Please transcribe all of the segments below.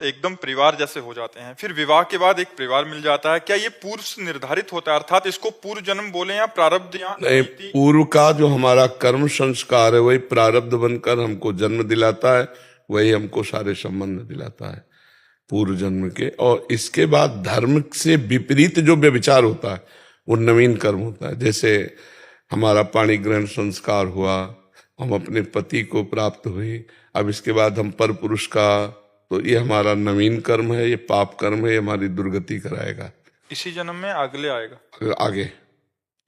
एकदम परिवार जैसे हो जाते हैं। फिर विवाह के बाद एक परिवार मिल जाता है। क्या ये पूर्व से निर्धारित होता है, अर्थात इसको पूर्व जन्म बोले या प्रारब्ध या नहीं, नीति? पूर्व का जो हमारा कर्म संस्कार है वही प्रारब्ध बनकर हमको जन्म दिलाता है, वही हमको सारे संबंध दिलाता है पूर्व जन्म के। और इसके बाद धर्म से विपरीत जो व्यभिचार होता है वो नवीन कर्म होता है। जैसे हमारा पाणी ग्रहण संस्कार हुआ, हम अपने पति को प्राप्त हुए, अब इसके बाद हम पर पुरुष का, तो ये हमारा नवीन कर्म है, ये पाप कर्म है, ये हमारी दुर्गति कराएगा। इसी जन्म में अगले आएगा। आगे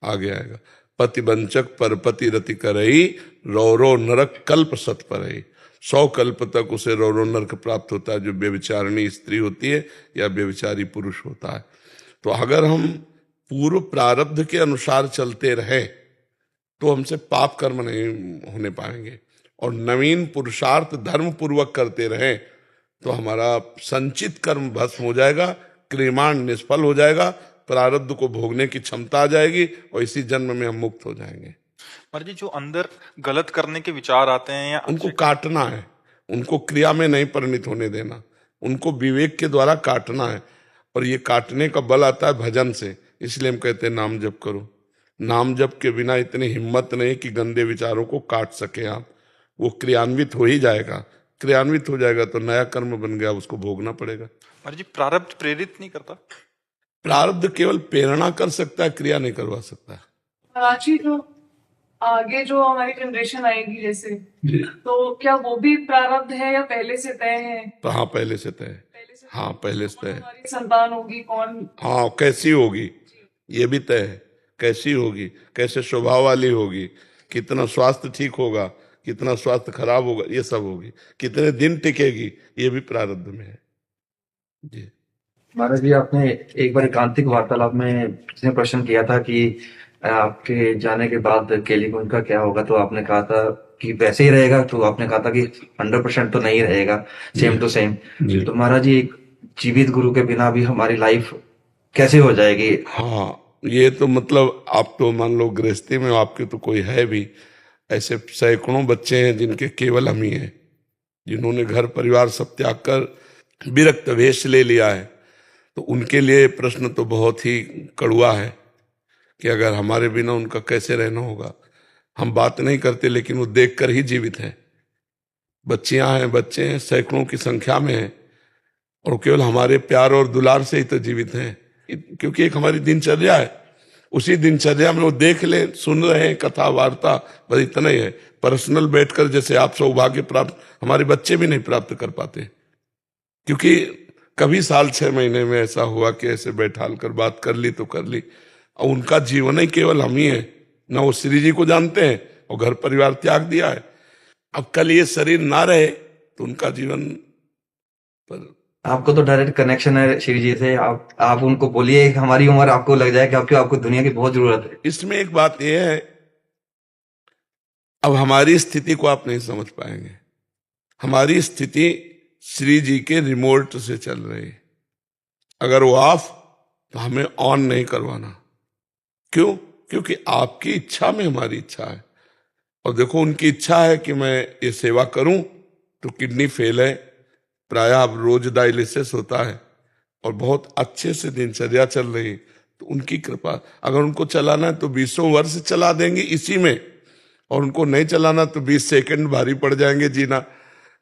आगे आएगा। पतिवंचक परपति रति करई, रौरो नरक कल्प सत परई। 100 कल्प तक उसे रौरो नरक प्राप्त होता है जो व्यभिचारिणी स्त्री होती है या व्यभिचारी पुरुष होता है। तो अगर हम पूर्व प्रारब्ध के अनुसार चलते रहे तो हमसे पाप कर्म नहीं होने पाएंगे, और नवीन पुरुषार्थ धर्म पूर्वक करते रहे तो हमारा संचित कर्म भस्म हो जाएगा, क्रियमाण निष्फल हो जाएगा, प्रारब्ध को भोगने की क्षमता आ जाएगी और इसी जन्म में हम मुक्त हो जाएंगे। पर जी जो अंदर गलत करने के विचार आते हैं या उनको काटना है, उनको क्रिया में नहीं परिणित होने देना, उनको विवेक के द्वारा काटना है। और ये काटने का बल आता है भजन से, इसलिए हम कहते हैं नाम जप करो। नाम जप के बिना इतनी हिम्मत नहीं कि गंदे विचारों को काट सके आप। वो क्रियान्वित हो ही जाएगा, क्रियान्वित हो जाएगा तो नया कर्म बन गया, उसको भोगना पड़ेगा। पर जी प्रारब्ध प्रेरित नहीं करता? प्रारब्ध केवल प्रेरणा कर सकता है, क्रिया नहीं करवा सकता है। कराची जो आगे जो हमारी जनरेशन आएगी जैसे, जी, तो क्या वो भी प्रारब्ध है या पहले से तय है? तो हाँ पहले से तय है। पहले से हाँ पहले से तय है। हमारी संतान होगी कौन? हाँ कैसी होगी ये भी तय है, कैसी होगी, कैसे स्वभाव वाली होगी, कितना स्वास्थ्य ठीक होगा, कितना स्वास्थ्य खराब होगा, ये सब होगी, कितने दिन टिकेगी, ये भी प्रारब्ध में है। जी महाराज जी, आपने एक बार एकांतिक वार्तालाप में किसी ने प्रश्न किया था कि आपके जाने के बाद केलीकुंज का क्या होगा, तो आपने कहा था कि वैसे ही रहेगा। तो आपने कहा था कि 100% तो नहीं रहेगा, सेम टू सेम। जी। तो महाराज जी, एक जीवित गुरु के बिना भी हमारी लाइफ कैसे हो जाएगी? हाँ, ये तो मतलब आप तो मान लो गृहस्थी में आपके तो कोई है भी, ऐसे सैकड़ों बच्चे हैं जिनके केवल हम ही हैं, जिन्होंने घर परिवार सब त्याग कर विरक्त वेश ले लिया है। तो उनके लिए प्रश्न तो बहुत ही कड़वा है कि अगर हमारे बिना उनका कैसे रहना होगा। हम बात नहीं करते लेकिन वो देखकर ही जीवित हैं। बच्चियां हैं, बच्चे हैं, सैकड़ों की संख्या में हैं, और केवल हमारे प्यार और दुलार से ही तो जीवित हैं, क्योंकि एक हमारी दिनचर्या है। उसी दिनचर्या में वो देख ले, सुन रहे हैं कथा वार्ता, बस इतना ही है। पर्सनल बैठकर जैसे आप सौभाग्य प्राप्त हमारे बच्चे भी नहीं प्राप्त कर पाते, क्योंकि कभी साल 6 महीने में ऐसा हुआ कि ऐसे बैठाल कर बात कर ली तो कर ली। और उनका जीवन ही केवल हम ही है, ना वो श्री जी को जानते हैं और घर परिवार त्याग दिया है। अब कल ये शरीर ना रहे तो उनका जीवन पर। आपको तो डायरेक्ट कनेक्शन है श्री जी से। आप उनको बोलिए, हमारी उम्र आपको लग जाए कि आपको दुनिया की बहुत जरूरत है। इसमें एक बात यह है, अब हमारी स्थिति को आप नहीं समझ पाएंगे। हमारी स्थिति श्री जी के रिमोट से चल रही है। अगर वो ऑफ तो हमें ऑन नहीं करवाना। क्यों? क्योंकि आपकी इच्छा में हमारी इच्छा है। और देखो, उनकी इच्छा है कि मैं ये सेवा करूं, तो किडनी फेल है, प्रायः अब रोज डायलिसिस होता है और बहुत अच्छे से दिनचर्या चल रही है। तो उनकी कृपा, अगर उनको चलाना है तो 20 वर्ष चला देंगे इसी में, और उनको नहीं चलाना तो 20 सेकंड भारी पड़ जाएंगे जीना।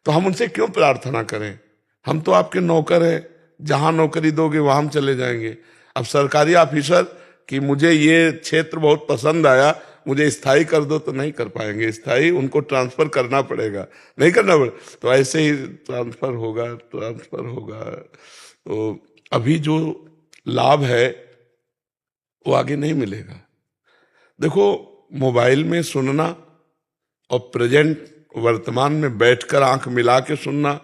तो हम उनसे क्यों प्रार्थना करें? हम तो आपके नौकर हैं, जहां नौकरी दोगे वहां हम चले जाएंगे। अब सरकारी ऑफिसर कि मुझे ये क्षेत्र बहुत पसंद आया, मुझे स्थायी कर दो, तो नहीं कर पाएंगे स्थायी, उनको ट्रांसफर करना पड़ेगा, नहीं करना पड़ेगा। तो ऐसे ही ट्रांसफर होगा। तो अभी जो लाभ है वो आगे नहीं मिलेगा। देखो, मोबाइल में सुनना और प्रेजेंट वर्तमान में बैठकर आंख मिला के सुनना,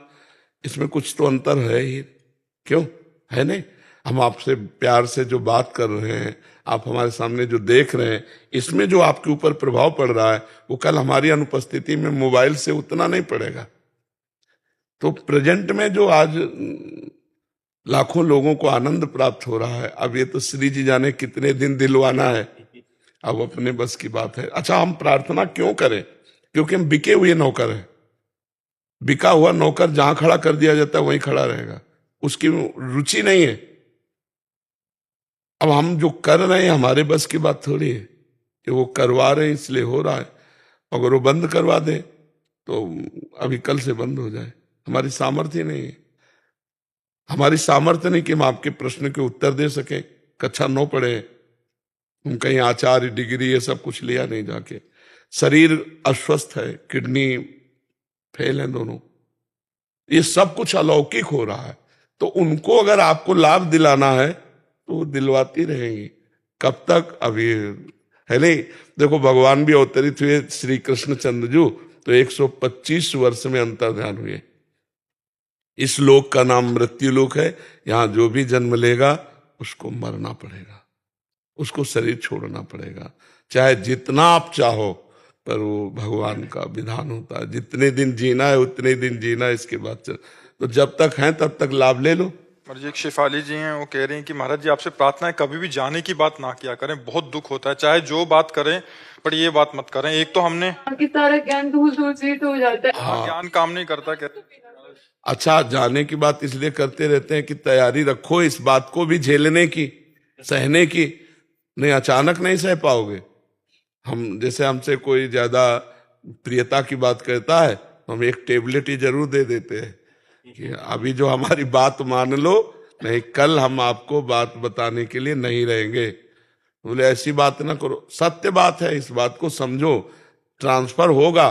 इसमें कुछ तो अंतर है ही। क्यों है? नहीं, हम आपसे प्यार से जो बात कर रहे हैं, आप हमारे सामने जो देख रहे हैं, इसमें जो आपके ऊपर प्रभाव पड़ रहा है वो कल हमारी अनुपस्थिति में मोबाइल से उतना नहीं पड़ेगा। तो प्रेजेंट में जो आज लाखों लोगों को आनंद प्राप्त हो रहा है, अब ये तो श्री जी जाने कितने दिन दिलवाना है, अब अपने बस की बात है। अच्छा, हम प्रार्थना क्यों करें? क्योंकि हम बिके हुए नौकर हैं। बिका हुआ नौकर जहां खड़ा कर दिया जाता है वहीं खड़ा रहेगा, उसकी रुचि नहीं है। अब हम जो कर रहे हैं हमारे बस की बात थोड़ी है कि वो करवा रहे हैं इसलिए हो रहा है। अगर वो बंद करवा दे तो अभी कल से बंद हो जाए, हमारी सामर्थ्य नहीं है। हमारी सामर्थ्य नहीं कि हम आपके प्रश्न के उत्तर दे सकें। कक्षा 9 पढ़े, हम कहीं आचार्य डिग्री ये सब कुछ लिया नहीं जाके। शरीर अस्वस्थ है, किडनी फेल है दोनों, ये सब कुछ अलौकिक हो रहा है। तो उनको अगर आपको लाभ दिलाना है तो वो दिलवाती रहेंगी। कब तक? अभी है नहीं। देखो भगवान भी अवतरित हुए श्री कृष्ण चंद्रजू तो 125 वर्ष में अंतर्ध्यान हुए। इस लोक का नाम मृत्यु लोक है। यहां जो भी जन्म लेगा उसको मरना पड़ेगा, उसको शरीर छोड़ना पड़ेगा, चाहे जितना आप चाहो, पर वो भगवान का विधान होता है। जितने दिन जीना है उतने दिन जीना, इसके बाद तो जब तक हैं तब तक लाभ ले लो। महाराज जी, एक शेफाली जी हैं, वो कह रही हैं कि महाराज जी आपसे प्रार्थना है कभी भी जाने की बात ना किया करें, बहुत दुख होता है, चाहे जो बात करें पर ये बात मत करें। एक तो हमने कि सारा ज्ञान दूर दूर से हो जाता है, ज्ञान काम नहीं करता, कहते अच्छा, जाने की बात इसलिए करते रहते हैं कि तैयारी रखो इस बात को भी झेलने की, सहने की। नहीं, अचानक नहीं सह पाओगे। हम जैसे हमसे कोई ज्यादा प्रियता की बात करता है तो हम एक टेबलेट ही जरूर दे देते हैं कि अभी जो हमारी बात मान लो, नहीं कल हम आपको बात बताने के लिए नहीं रहेंगे। बोले ऐसी बात ना करो, सत्य बात है, इस बात को समझो। ट्रांसफर होगा,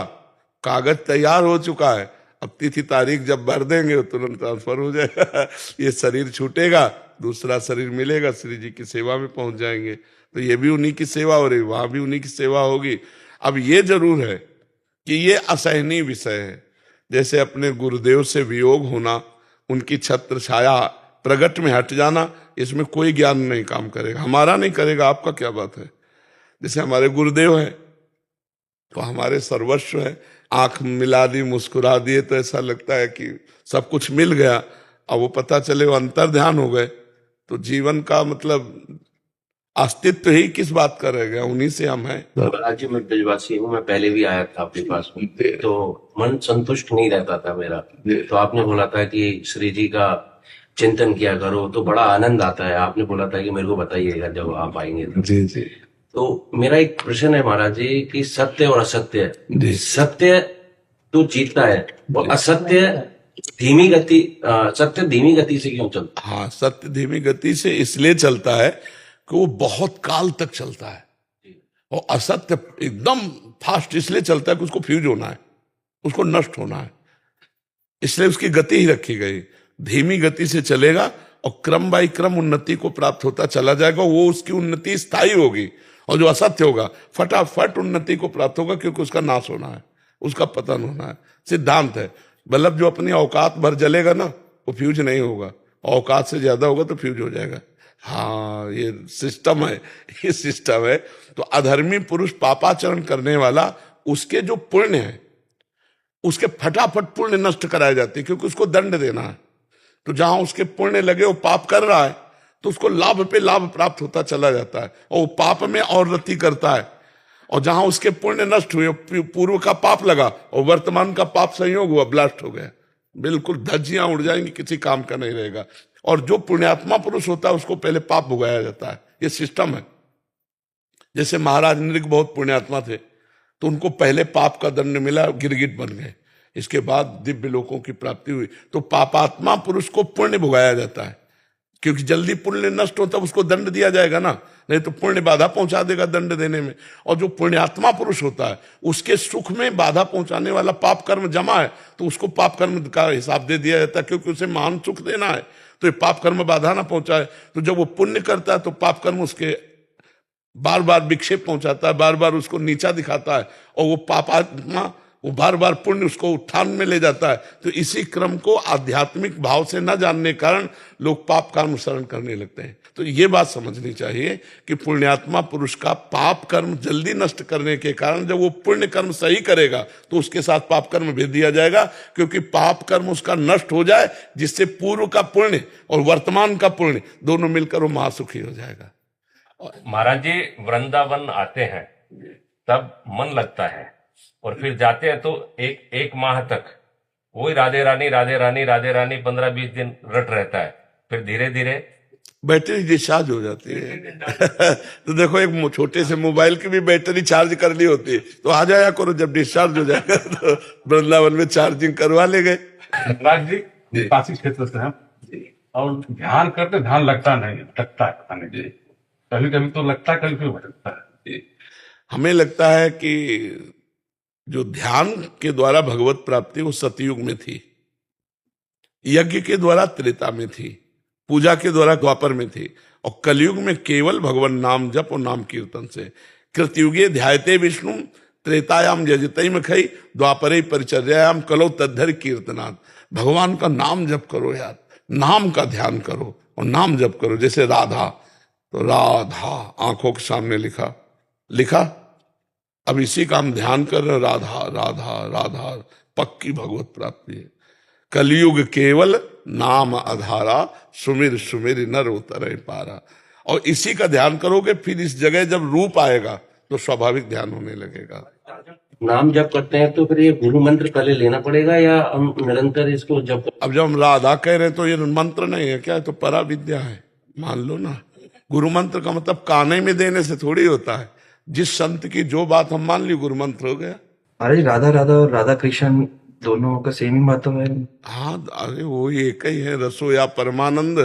कागज तैयार हो चुका है, अब तिथि तारीख जब भर देंगे तुरंत ट्रांसफर हो जाएगा। ये शरीर छूटेगा, दूसरा शरीर मिलेगा, श्री जी की सेवा में पहुंच जाएंगे। तो ये भी उन्हीं की सेवा हो रही, वहां भी उन्हीं की सेवा होगी। अब ये जरूर है कि ये असहनीय विषय है। जैसे अपने गुरुदेव से वियोग होना, उनकी छत्र छाया प्रगट में हट जाना, इसमें कोई ज्ञान नहीं काम करेगा, हमारा नहीं करेगा, आपका क्या बात है। जैसे हमारे गुरुदेव है तो हमारे सर्वस्व है, आंख मिला दी, मुस्कुरा दिए तो ऐसा लगता है कि सब कुछ मिल गया। अब वो पता चले वो अंतर ध्यान हो गए तो जीवन का मतलब अस्तित्व ही किस बात का रह गया, उन्हीं से हम हैं। महाराज जी, मैं ब्रजवासी हूँ, मैं पहले भी आया था आपके पास में, तो मन संतुष्ट नहीं रहता था मेरा। तो आपने बोला था कि श्री जी का चिंतन किया करो तो बड़ा आनंद आता है। आपने बोला था कि मेरे को बताइएगा जब आप आएंगे तो। जी जी। तो मेरा एक प्रश्न है महाराज जी कि सत्य और असत्य, सत्य तो जीतता है और असत्य सत्य धीमी गति से क्यों चलता है? हाँ, सत्य धीमी गति से इसलिए चलता है कि वो बहुत काल तक चलता है, और असत्य एकदम फास्ट इसलिए चलता है कि उसको फ्यूज होना है, उसको नष्ट होना है, इसलिए उसकी गति ही रखी गई। धीमी गति से चलेगा और क्रम बाई क्रम उन्नति को प्राप्त होता चला जाएगा, वो उसकी उन्नति स्थायी होगी। और जो असत्य होगा फटाफट उन्नति को प्राप्त होगा, क्योंकि उसका नाश होना है, उसका पतन होना है। सिद्धांत है। बल्ब जो अपनी औकात भर जलेगा ना, वो फ्यूज नहीं होगा, औकात से ज्यादा होगा तो फ्यूज हो जाएगा। हाँ, ये सिस्टम है, ये सिस्टम है। तो अधर्मी पुरुष पापाचरण करने वाला, उसके जो पुण्य है उसके फटाफट पुण्य नष्ट कराए जाते हैं, क्योंकि उसको दंड देना है। तो जहां उसके पुण्य लगे वो पाप कर रहा है तो उसको लाभ पे लाभ प्राप्त होता चला जाता है, और वो पाप में और रति करता है। और जहां उसके पुण्य नष्ट हुए, पूर्व का पाप लगा और वर्तमान का पाप संयोग हुआ, ब्लास्ट हो गया, बिल्कुल धज्जियां उड़ जाएंगी, किसी काम का नहीं रहेगा। और जो पुण्यात्मा पुरुष होता है उसको पहले पाप भुगाया जाता है, ये सिस्टम है। जैसे महाराज नृग बहुत पुण्यात्मा थे तो उनको पहले पाप का दंड मिला, गिरगिट बन गए, इसके बाद दिव्य लोकों की प्राप्ति हुई। तो पापात्मा पुरुष को पुण्य भुगाया जाता है, क्योंकि जल्दी पुण्य नष्ट होता है उसको दंड दिया जाएगा ना, नहीं तो पुण्य बाधा पहुंचा देगा दंड देने में। और जो पुण्यात्मा पुरुष होता है उसके सुख में बाधा पहुंचाने वाला पाप कर्म जमा है, तो उसको पाप कर्म का हिसाब दे दिया जाता है, क्योंकि उसे महान सुख देना है, तो ये पाप कर्म बाधा ना पहुंचाए। तो जब वो पुण्य करता है तो पाप कर्म उसके बार बार विक्षेप पहुंचाता है, बार बार उसको नीचा दिखाता है, और वो पापात्मा वो बार बार पुण्य उसको उत्थान में ले जाता है। तो इसी क्रम को आध्यात्मिक भाव से न जानने के कारण लोग पाप का अनुसरण करने लगते हैं। तो ये बात समझनी चाहिए कि पुण्यात्मा पुरुष का पाप कर्म जल्दी नष्ट करने के कारण जब वो पुण्य कर्म सही करेगा तो उसके साथ पाप कर्म भेज दिया जाएगा, क्योंकि पाप कर्म उसका नष्ट हो जाए, जिससे पूर्व का पुण्य और वर्तमान का पुण्य दोनों मिलकर वो महासुखी हो जाएगा। महाराज जी, वृंदावन आते हैं तब मन लगता है, और फिर जाते हैं तो एक माह तक वही राधे रानी राधे रानी राधे रानी 15-20 दिन रट रहता है, फिर धीरे धीरे बैटरी डिस्चार्ज हो जाती है। तो देखो, एक छोटे से मोबाइल की भी बैटरी चार्ज करनी होती है, तो आ जाया करो, जब डिस्चार्ज हो जाएगा तो वृंदावन में चार्जिंग करवा ले गए। राज जी काशी क्षेत्र से हैं और ध्यान करते ध्यान लगता नहीं, लगता है पता नहीं, कभी कभी तो लगता है, कभी कभी भटकता है। हमें लगता है कि जो ध्यान के द्वारा भगवत प्राप्ति वो सतयुग में थी, यज्ञ के द्वारा त्रेता में थी, पूजा के द्वारा द्वापर में थी, और कलयुग में केवल भगवान नाम जप और नाम कीर्तन से। कृतयुगे ध्यायते विष्णु त्रेतायाम यजते मखई द्वापरे परिचर्यायाम कलो तद्धर कीर्तनाथ। भगवान का नाम जप करो यार, नाम का ध्यान करो और नाम जप करो। जैसे राधा, तो राधा आंखों के सामने लिखा, अब इसी का हम ध्यान कर रहे हैं, राधा राधा राधा, पक्की भगवत प्राप्ति है। कलयुग केवल नाम आधारा, सुमिर सुमिर नर उतरे पारा। और इसी का ध्यान करोगे, फिर इस जगह जब रूप आएगा तो स्वाभाविक ध्यान होने लगेगा। नाम जप करते हैं तो फिर ये गुरु मंत्र पहले लेना पड़ेगा या हम निरंतर इसको जप? अब जब हम राधा कह रहे हैं तो ये मंत्र नहीं है क्या, तो परा विद्या है, मान लो ना। गुरु मंत्र का मतलब काने में देने से थोड़ी होता है, जिस संत की जो बात हम मान ली गुरु मंत्र हो गया। अरे राधा राधा और राधा कृष्ण दोनों का सेम ही मतलब है। हाँ, अरे वो एक ही है, रसो या परमानंद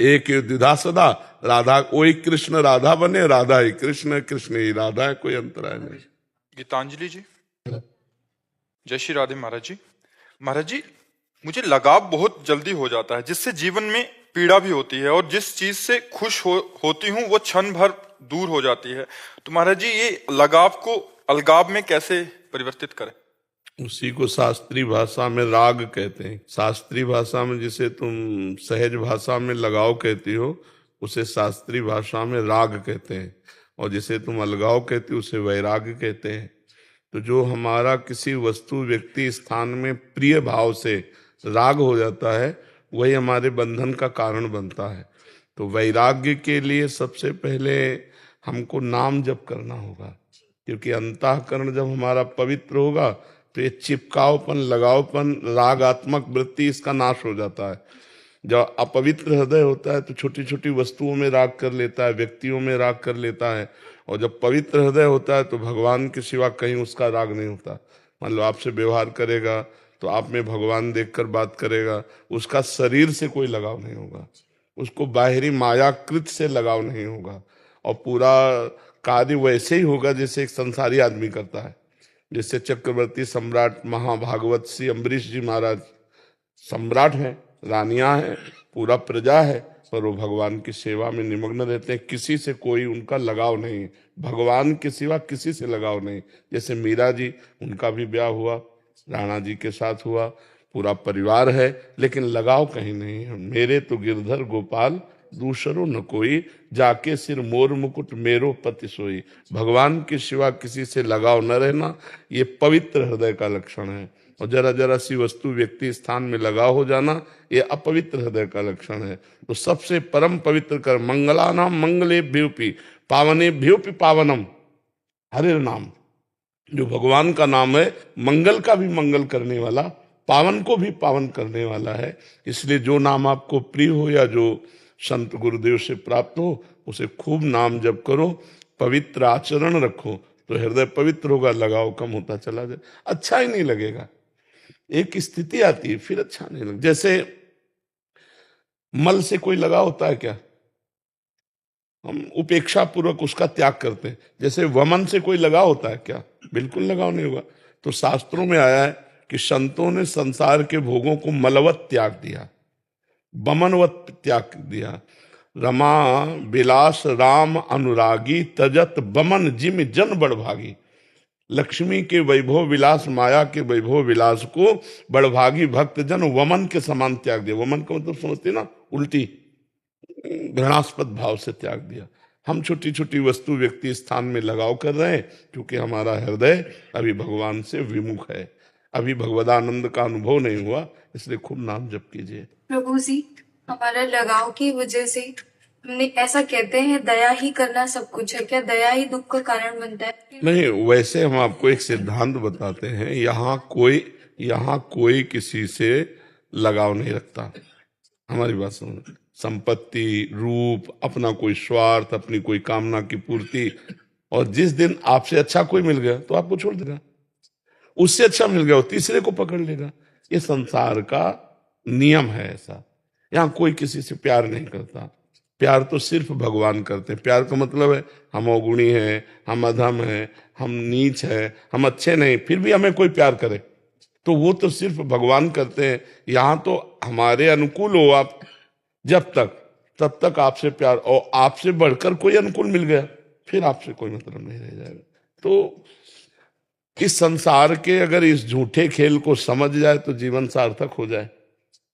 एक द्विधा सदा। राधा वही कृष्ण राधा बने, राधा ही कृष्ण, कृष्ण ही राधा है, कोई अंतराय नहीं। गीतांजलि जी, जय श्री राधे महाराज जी। महाराज जी, मुझे लगाव बहुत जल्दी हो जाता है, जिससे जीवन में पीड़ा भी होती है, और जिस चीज से खुश होती हूँ वो क्षण भर दूर हो जाती है। तो महाराज जी, ये लगाव को अलगाव में कैसे परिवर्तित करें? उसी को शास्त्रीय भाषा में राग कहते हैं। शास्त्रीय भाषा में जिसे तुम सहज भाषा में लगाव कहती हो, उसे शास्त्रीय भाषा में राग कहते हैं, और जिसे तुम अलगाव कहती हो उसे वैराग कहते हैं। तो जो हमारा किसी वस्तु व्यक्ति स्थान में प्रिय भाव से राग हो जाता है, वही हमारे बंधन का कारण बनता है। तो वैराग्य के लिए सबसे पहले हमको नाम जप करना होगा, क्योंकि अंतःकरण जब हमारा पवित्र होगा तो ये चिपकावपन, लगावपन, रागात्मक वृत्ति, इसका नाश हो जाता है। जब अपवित्र हृदय होता है तो छोटी छोटी वस्तुओं में राग कर लेता है, व्यक्तियों में राग कर लेता है, और जब पवित्र हृदय होता है तो भगवान के सिवा कहीं उसका राग नहीं होता। मान लो आपसे व्यवहार करेगा तो आप में भगवान देखकर बात करेगा, उसका शरीर से कोई लगाव नहीं होगा, उसको बाहरी मायाकृत से लगाव नहीं होगा, और पूरा कार्य वैसे ही होगा जैसे एक संसारी आदमी करता है। जैसे चक्रवर्ती सम्राट महाभागवत श्री अम्बरीश जी महाराज सम्राट हैं, रानियां हैं, पूरा प्रजा है, पर वो भगवान की सेवा में निमग्न रहते हैं, किसी से कोई उनका लगाव नहीं, भगवान के सिवा किसी से लगाव नहीं। जैसे मीरा जी, उनका भी ब्याह हुआ, राणा जी के साथ हुआ, पूरा परिवार है, लेकिन लगाव कहीं नहीं है। मेरे तो गिरधर गोपाल दूसरो न कोई, जाके सिर मोर मुकुट मेरो पति सोई। भगवान के सिवा किसी से लगाव न रहना, ये पवित्र हृदय का लक्षण है। और जरा जरा सी वस्तु व्यक्ति स्थान में लगाव हो जाना, ये अपवित्र हृदय का लक्षण है। तो सबसे परम पवित्र कर मंगलानाम मंगलेभ्योपि पावनेभ्योपि पावनम, हरे नाम, जो भगवान का नाम है, मंगल का भी मंगल करने वाला, पावन को भी पावन करने वाला है। इसलिए जो नाम आपको प्रिय हो या जो संत गुरुदेव से प्राप्त हो, उसे खूब नाम जप करो, पवित्र आचरण रखो, तो हृदय पवित्र होगा, लगाव कम होता चला जाए, अच्छा ही नहीं लगेगा। एक स्थिति आती है फिर अच्छा नहीं लगता। जैसे मल से कोई लगाव होता है क्या? हम उपेक्षा पूर्वक उसका त्याग करते हैं। जैसे वमन से कोई लगाव होता है क्या? बिल्कुल लगाव नहीं होगा। तो शास्त्रों में आया है कि संतों ने संसार के भोगों को मलवत त्याग दिया, बमनवत त्याग दिया। रमा विलास राम अनुरागी, तजत बमन जिम जन बड़भागी। लक्ष्मी के वैभव विलास, माया के वैभव विलास को बड़भागी भक्त जन वमन के समान त्याग दिया। वमन का मतलब समझते ना, उल्टी घृणास्पद भाव से त्याग दिया। हम छोटी छोटी वस्तु व्यक्ति स्थान में लगाव कर रहे हैं, क्योंकि हमारा हृदय अभी भगवान से विमुख है, अभी भगवदानंद का अनुभव नहीं हुआ। इसलिए खूब नाम जप कीजिए। प्रभु जी, हमारा लगाव की वजह से हमने ऐसा कहते हैं दया ही करना सब कुछ है, क्या दया ही दुख का कारण बनता है? नहीं, वैसे हम आपको एक सिद्धांत बताते हैं। यहाँ कोई यहाँ कोई किसी से लगाव नहीं रखता। हमारी बात समझ, संपत्ति, रूप, अपना कोई स्वार्थ, अपनी कोई कामना की पूर्ति, और जिस दिन आपसे अच्छा कोई मिल गया तो आपको छोड़ देगा, उससे अच्छा मिल गया वो तीसरे को पकड़ लेगा। ये संसार का नियम है ऐसा। यहाँ कोई किसी से प्यार नहीं करता। प्यार तो सिर्फ भगवान करते हैं। प्यार का मतलब है हम अवगुणी हैं, हम अधम हैं, हम नीच हैं, हम अच्छे नहीं, फिर भी हमें कोई प्यार करे तो वो तो सिर्फ भगवान करते हैं। यहाँ तो हमारे अनुकूल हो आप जब तक, तब तक आपसे प्यार, और आपसे बढ़कर कोई अनुकूल मिल गया फिर आपसे कोई मतलब नहीं रह जाएगा। तो इस संसार के अगर इस झूठे खेल को समझ जाए तो जीवन सार्थक हो जाए।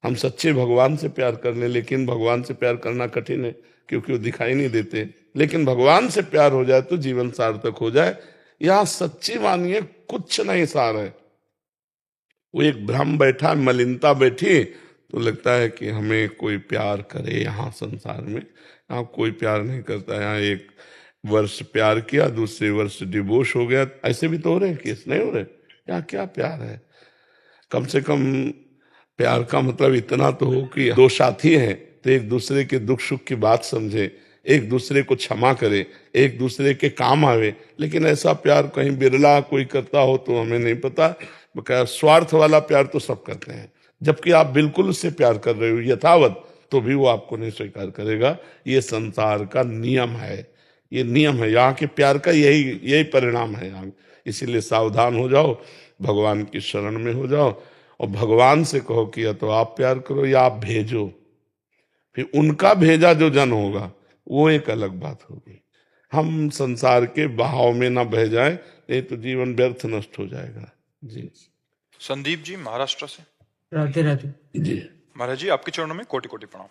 हम सच्चे भगवान से प्यार कर लें, लेकिन भगवान से प्यार करना कठिन है क्योंकि वो दिखाई नहीं देते। लेकिन भगवान से प्यार हो जाए तो जीवन सार्थक हो जाए। यहाँ सच्ची मानिए कुछ नहीं सार है। वो एक भ्रम बैठा, मलिनता बैठी तो लगता है कि हमें कोई प्यार करे। यहाँ संसार में यहाँ कोई प्यार नहीं करता। यहाँ एक वर्ष प्यार किया, दूसरे वर्ष डिवोर्स हो गया, ऐसे भी तो हो रहे हैं केस, नहीं हो रहे? यहाँ क्या प्यार है? कम से कम प्यार का मतलब इतना तो हो कि दो साथी हैं तो एक दूसरे के दुख सुख की बात समझे, एक दूसरे को क्षमा करे, एक दूसरे के काम आवे। लेकिन ऐसा प्यार कहीं बिरला कोई करता हो तो हमें नहीं पता। स्वार्थ वाला प्यार तो सब करते हैं, जबकि आप बिल्कुल उससे प्यार कर रहे हो यथावत, तो भी वो आपको नहीं स्वीकार करेगा। ये संसार का नियम है, ये नियम है। यहाँ के प्यार का यही परिणाम है यहाँ। इसीलिए सावधान हो जाओ, भगवान की शरण में हो जाओ और भगवान से कहो कि या तो आप प्यार करो या आप भेजो। फिर उनका भेजा जो जन होगा वो एक अलग बात होगी। हम संसार के बहाव में ना बह जाए, नहीं तो जीवन व्यर्थ नष्ट हो जाएगा। जी संदीप जी महाराष्ट्र से। राधे राधे। जी महाराज जी आपके चरणों में कोटि कोटि प्रणाम।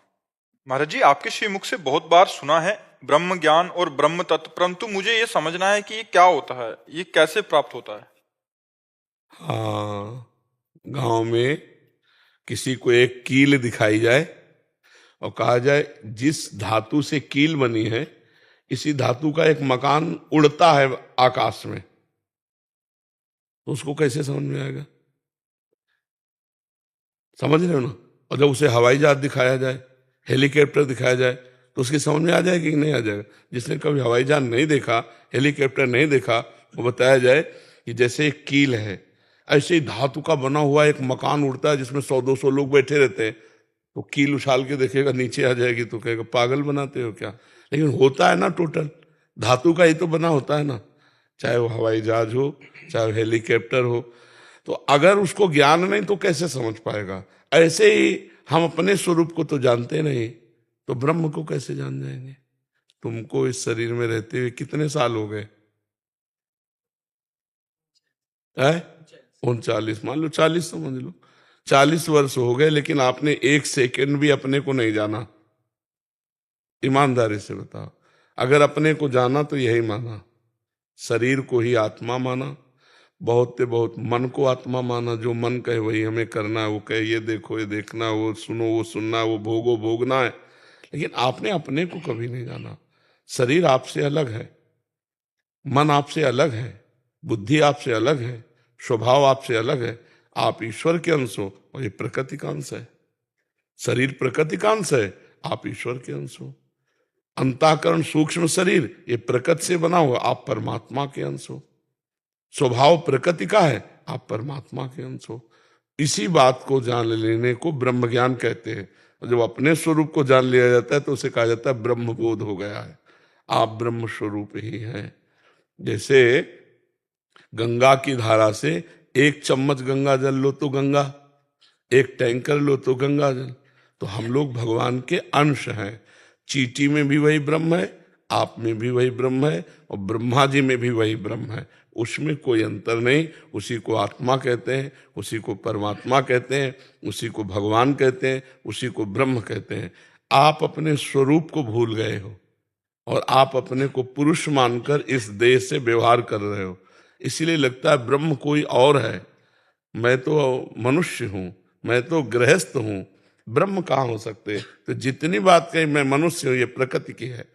महाराज जी आपके श्रीमुख से बहुत बार सुना है ब्रह्म ज्ञान और ब्रह्म तत्व, परंतु मुझे ये समझना है कि ये क्या होता है, ये कैसे प्राप्त होता है? हाँ, गांव में किसी को एक कील दिखाई जाए और कहा जाए जिस धातु से कील बनी है इसी धातु का एक मकान उड़ता है आकाश में, तो उसको कैसे समझ में आएगा? समझ रहे हो ना? और जब उसे हवाई जहाज दिखाया जाए, हेलीकॉप्टर दिखाया जाए, तो उसकी समझ में आ जाएगी कि नहीं आ जाएगा? जिसने कभी हवाई जहाज नहीं देखा, हेलीकॉप्टर नहीं देखा, वो बताया जाए कि जैसे एक कील है, ऐसे ही धातु का बना हुआ एक मकान उड़ता है जिसमें 100-200 लोग बैठे रहते हैं, तो कील उछाल के देखेगा नीचे आ जाएगी तो कहेगा पागल बनाते हो क्या? लेकिन होता है ना, टोटल धातु का ही तो बना होता है ना, चाहे वो हवाई जहाज हो चाहे हेलीकॉप्टर हो। तो अगर उसको ज्ञान नहीं तो कैसे समझ पाएगा? ऐसे ही हम अपने स्वरूप को तो जानते नहीं, तो ब्रह्म को कैसे जान जाएंगे? तुमको इस शरीर में रहते हुए कितने साल हो गए? 39, मान लो 40 समझ लो, 40 वर्ष हो गए, लेकिन आपने एक सेकंड भी अपने को नहीं जाना। ईमानदारी से बताओ, अगर अपने को जाना तो यही माना, शरीर को ही आत्मा माना, बहुत से बहुत मन को आत्मा माना, जो मन कहे वही हमें करना है, वो कहे ये देखो ये देखना, वो सुनो वो सुनना, वो भोगो भोगना है। लेकिन आपने अपने को कभी नहीं जाना। शरीर आपसे अलग है, मन आपसे अलग है, बुद्धि आपसे अलग है, स्वभाव आपसे अलग है। आप ईश्वर के अंश हो और ये प्रकृति का अंश है। शरीर प्रकृति का अंश है, आप ईश्वर के अंश हो। अंतःकरण सूक्ष्म शरीर ये प्रकृति से बना हुआ, आप परमात्मा के अंश हो। स्वभाव प्रकृति का है, आप परमात्मा के अंश हो। इसी बात को जान लेने को ब्रह्म ज्ञान कहते हैं। और जब अपने स्वरूप को जान लिया जाता है तो उसे कहा जाता है ब्रह्म बोध हो गया है, आप ब्रह्म स्वरूप ही हैं। जैसे गंगा की धारा से एक चम्मच गंगा जल लो तो गंगा, एक टैंकर लो तो गंगा जल। तो हम लोग भगवान के अंश हैं। चींटी में भी वही ब्रह्म है, आप में भी वही ब्रह्म है, और ब्रह्मा जी में भी वही ब्रह्म है। उसमें कोई अंतर नहीं। उसी को आत्मा कहते हैं, उसी को परमात्मा कहते हैं, उसी को भगवान कहते हैं, उसी को ब्रह्म कहते हैं। आप अपने स्वरूप को भूल गए हो और आप अपने को पुरुष मानकर इस देह से व्यवहार कर रहे हो। इसीलिए लगता है ब्रह्म कोई और है। मैं तो मनुष्य हूं, मैं तो गृहस्थ हूं, ब्रह्म कहाँ हो सकते? तो जितनी बात कही मैं मनुष्य हूं, ये प्रकृति की है।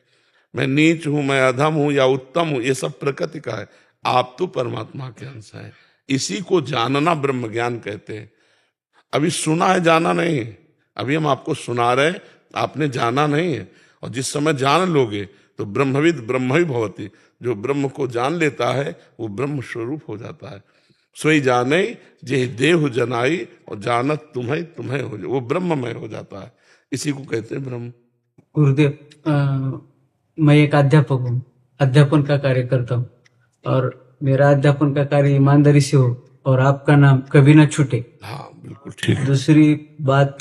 मैं नीच हूं, मैं अधम हूं या उत्तम हूं, ये सब प्रकृति का है। आप तो परमात्मा के अंश हैं। इसी को जानना ब्रह्म ज्ञान कहते हैं। अभी सुना है, जाना नहीं है। अभी हम आपको सुना रहे, आपने जाना नहीं है। और जिस समय जान लोगे तो ब्रह्मविद ब्रह्म ही भवति, जो ब्रह्म को जान लेता है वो ब्रह्म स्वरूप हो जाता है। सोई जाने जे देह जनाई, और जानत तुम्हें तुम्हें हो, वो ब्रह्ममय हो जाता है। इसी को कहते हैं ब्रह्म। गुरुदेव, मैं एक अध्यापक हूँ, अध्यापन का कार्य करता हूँ, और मेरा अध्यापन का कार्य ईमानदारी से हो और आपका नाम कभी ना छूटे। हाँ बिल्कुल ठीक है दूसरी बात,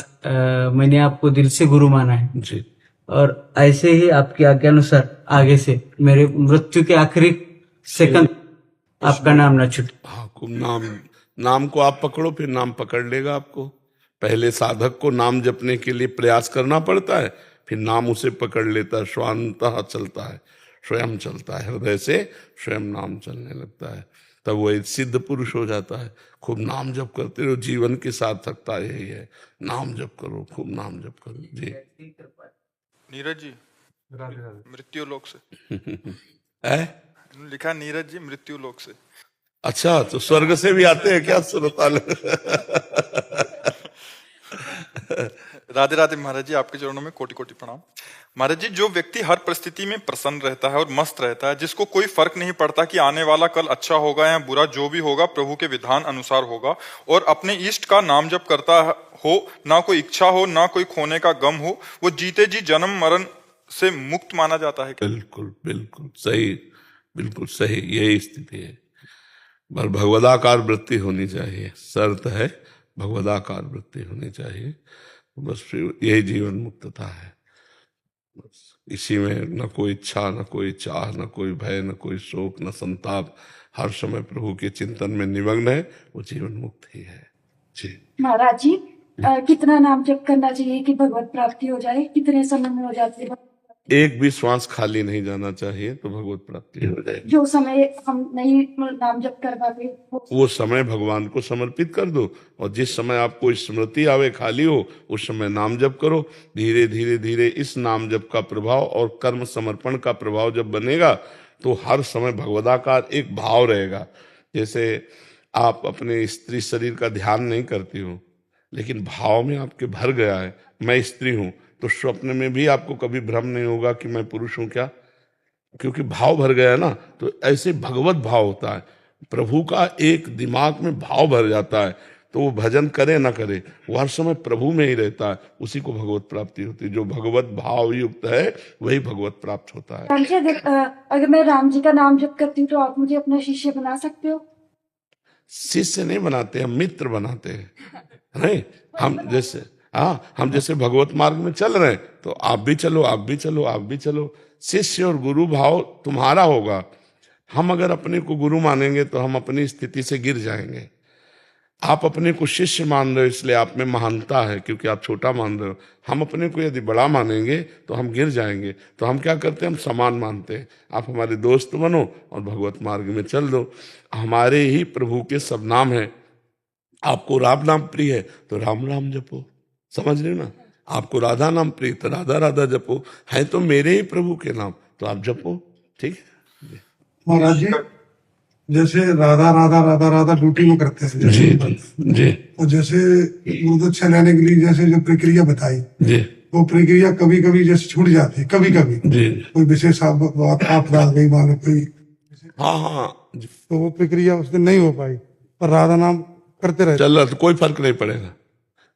मैंने आपको दिल से गुरु माना है, जी। और ऐसे ही आपकी आज्ञा अनुसार आगे से मेरे मृत्यु के आखिरी सेकंड आपका नाम ना छूटे। हाँ, खूब नाम को आप पकड़ो, फिर नाम पकड़ लेगा आपको। पहले साधक को नाम जपने के लिए प्रयास करना पड़ता है, फिर नाम उसे पकड़ लेता है, स्वांतः चलता है, स्वयं चलता है, हृदय से स्वयं नाम चलने लगता है, तब वो एक सिद्ध पुरुष हो जाता है। खूब नाम जप करते रहो, जीवन की सार्थकता यही है, नाम जप करो, खूब नाम जप करो जी। नीरज जी मृत्यु लोक से है लिखा, नीरज जी मृत्यु लोक से। अच्छा, तो स्वर्ग से भी आते हैं क्या सुरताल? राधे राधे महाराज जी, आपके चरणों में कोटि कोटि प्रणाम। महाराज जी, जो व्यक्ति हर परिस्थिति में प्रसन्न रहता है और मस्त रहता है, जिसको कोई फर्क नहीं पड़ता कि आने वाला कल अच्छा होगा या बुरा, जो भी होगा प्रभु के विधान अनुसार होगा, और अपने इष्ट का नाम जप करता हो, ना कोई इच्छा हो ना कोई खोने का गम हो, वो जीते जी जन्म मरण से मुक्त माना जाता है क्या? बिल्कुल बिल्कुल सही, बिल्कुल सही, यही स्थिति है। पर भगवदाकार वृत्ति होनी चाहिए, शर्त है भगवदाकार वृत्ति होनी चाहिए, बस फिर यही जीवन मुक्तता है। बस इसी में न कोई इच्छा, न कोई चाह, न कोई भय, न कोई शोक, न संताप, हर समय प्रभु के चिंतन में निमग्न है, वो जीवन मुक्त ही है जी। महाराज जी, कितना नाम जप करना चाहिए कि भगवत प्राप्ति हो जाए? कितने समय में हो जाती है? एक भी श्वास खाली नहीं जाना चाहिए तो भगवत प्राप्ति हो जाएगी। जो समय हम नहीं नाम जप कर पाते वो समय भगवान को समर्पित कर दो, और जिस समय आपको स्मृति आवे, खाली हो, उस समय नाम जप करो। धीरे धीरे धीरे इस नाम जप का प्रभाव और कर्म समर्पण का प्रभाव जब बनेगा तो हर समय भगवदाकार एक भाव रहेगा। जैसे आप अपने स्त्री शरीर का ध्यान नहीं करती हो, लेकिन भाव में आपके भर गया है मैं स्त्री हूं, तो स्वप्न में भी आपको कभी भ्रम नहीं होगा कि मैं पुरुष हूं क्या, क्योंकि भाव भर गया है ना। तो ऐसे भगवत भाव होता है, प्रभु का एक दिमाग में भाव भर जाता है, तो वो भजन करे ना करे वो हर समय प्रभु में ही रहता है, उसी को भगवत प्राप्ति होती है। जो भगवत भाव युक्त है वही भगवत प्राप्त होता है। राम जी, अगर मैं राम जी का नाम जप करती हूँ तो आप मुझे अपना शिष्य बना सकते हो? शिष्य नहीं बनाते, हम मित्र बनाते हैं। नहीं, हम जैसे भगवत मार्ग में चल रहे हैं तो आप भी चलो, आप भी चलो, आप भी चलो। शिष्य और गुरु भाव तुम्हारा होगा। हम अगर अपने को गुरु मानेंगे तो हम अपनी स्थिति से गिर जाएंगे। आप अपने को शिष्य मान रहे हो इसलिए आप में महानता है, क्योंकि आप छोटा मान रहे हो। हम अपने को यदि बड़ा मानेंगे तो हम गिर जाएंगे। तो हम क्या करते हैं, हम समान मानते हैं। आप हमारे दोस्त बनो और भगवत मार्ग में चल दो। हमारे ही प्रभु के सब नाम हैं। आपको राम नाम प्रिय है तो राम राम जपो, समझ रहे ना। आपको राधा नाम प्रिय तो राधा राधा जपो, है तो मेरे ही प्रभु के नाम तो आप जपो, ठीक है। महाराज जी, जैसे राधा राधा राधा राधा ड्यूटी में करते हैं जैसे जी, और जैसे गुरुदक्षिणा लेने के लिए जैसे जो प्रक्रिया बताई जी, वो प्रक्रिया कभी कभी जैसे छूट जाती है, कभी कभी जी, कोई विशेष आपदा आ गई, मानो कोई, हाँ, तो वो प्रक्रिया उस दिन नहीं हो पाई, पर राधा नाम करते रहे। चल रहा तो कोई फर्क नहीं पड़ेगा,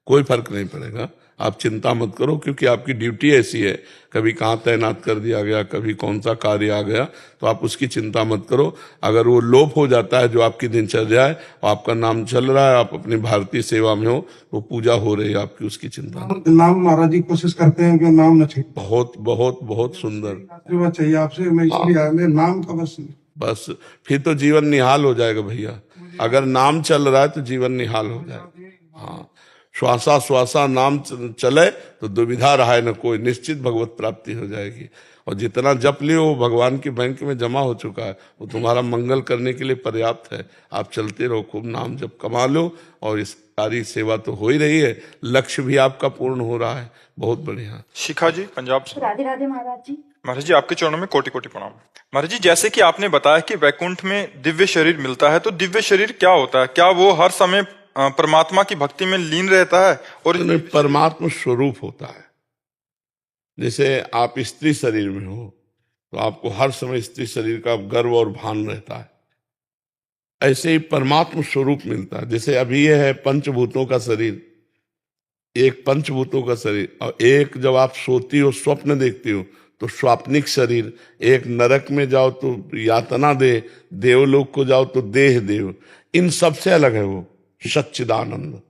कोई फर्क नहीं पड़ेगा। आप चिंता मत करो, क्योंकि आपकी ड्यूटी ऐसी है। कभी कहाँ तैनात कर दिया गया, कभी कौन सा कार्य आ गया, तो आप उसकी चिंता मत करो। अगर वो लोप हो जाता है जो आपकी दिनचर्या है, आपका नाम चल रहा है, आप अपनी भारतीय सेवा में हो, वो पूजा हो रही है आपकी, उसकी चिंता मत। नाम महाराज जी कोशिश करते हैं कि नाम न छूटे। बहुत बहुत बहुत सुंदर आशीर्वाद चाहिए आपसे, मैं इसलिए आया, मैं नाम का बस फिर तो जीवन निहाल हो जाएगा भैया। अगर नाम चल रहा है तो जीवन निहाल हो जाएगा। हाँ, श्वासा श्वासा नाम चले तो दुविधा रहा न कोई, निश्चित भगवत प्राप्ति हो जाएगी। और जितना जप लियो वो भगवान के बैंक में जमा हो चुका है, वो तुम्हारा मंगल करने के लिए पर्याप्त है। आप चलते रहो, खूब नाम जप कमा लो, और इस सारी सेवा तो हो ही रही है, लक्ष्य भी आपका पूर्ण हो रहा है। बहुत बढ़िया। शिखा जी पंजाब से। राधे राधे महाराज जी। महाराज जी आपके चरणों में कोटि कोटि प्रणाम। महाराज जी जैसे कि आपने बताया कि वैकुंठ में दिव्य शरीर मिलता है, तो दिव्य शरीर क्या होता है? क्या वो हर समय परमात्मा की भक्ति में लीन रहता है? और परमात्मा स्वरूप होता है। जैसे आप स्त्री शरीर में हो तो आपको हर समय स्त्री शरीर का गर्व और भान रहता है, ऐसे ही परमात्मा स्वरूप मिलता है। जैसे अभी यह है पंचभूतों का शरीर, एक पंचभूतों का शरीर, और एक जब आप सोती हो स्वप्न देखती हो तो स्वाप्निक शरीर, एक नरक में जाओ तो यातना दे, देवलोक को जाओ तो देह देव। इन सबसे अलग है वो सच्चिदानंद।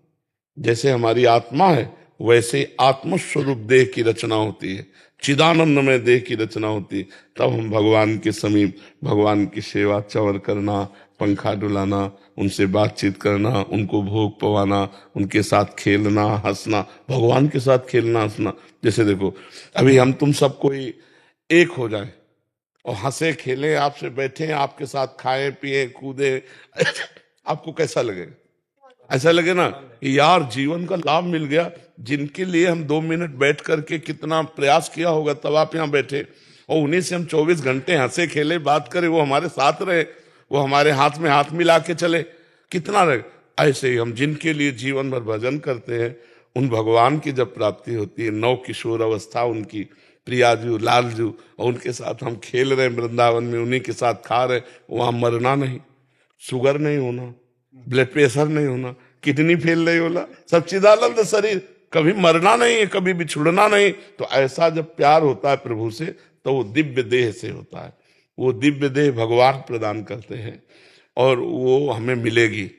जैसे हमारी आत्मा है वैसे आत्मस्वरूप देह की रचना होती है, चिदानंद में देह की रचना होती है। तब हम भगवान के समीप भगवान की सेवा, चवर करना, पंखा डुलाना, उनसे बातचीत करना, उनको भोग पवाना, उनके साथ खेलना हंसना, भगवान के साथ खेलना हंसना। जैसे देखो अभी हम तुम सब कोई एक हो जाए और हंसे खेलें, आपसे बैठे, आपके साथ खाए पिए कूदे, आपको कैसा लगेगा? ऐसा लगे ना कि यार जीवन का लाभ मिल गया। जिनके लिए हम 2 मिनट बैठ करके कितना प्रयास किया होगा, तब आप यहाँ बैठे, और उन्हीं से हम 24 घंटे हंसे खेले बात करें, वो हमारे साथ रहे, वो हमारे हाथ में हाथ मिला के चले, कितना रहे। ऐसे ही हम जिनके लिए जीवन भर भजन करते हैं, उन भगवान की जब प्राप्ति होती है, नव किशोर अवस्था उनकी, प्रियाजू लालजू, और उनके साथ हम खेल रहे हैं वृंदावन में, उन्हीं के साथ खा रहे, वहां मरना नहीं, शुगर नहीं होना, ब्लड प्रेशर नहीं होना, किडनी फेल नहीं होना, सच्चिदानंद शरीर, कभी मरना नहीं है, कभी बिछुड़ना नहीं। तो ऐसा जब प्यार होता है प्रभु से, तो वो दिव्य देह से होता है। वो दिव्य देह भगवान प्रदान करते हैं, और वो हमें मिलेगी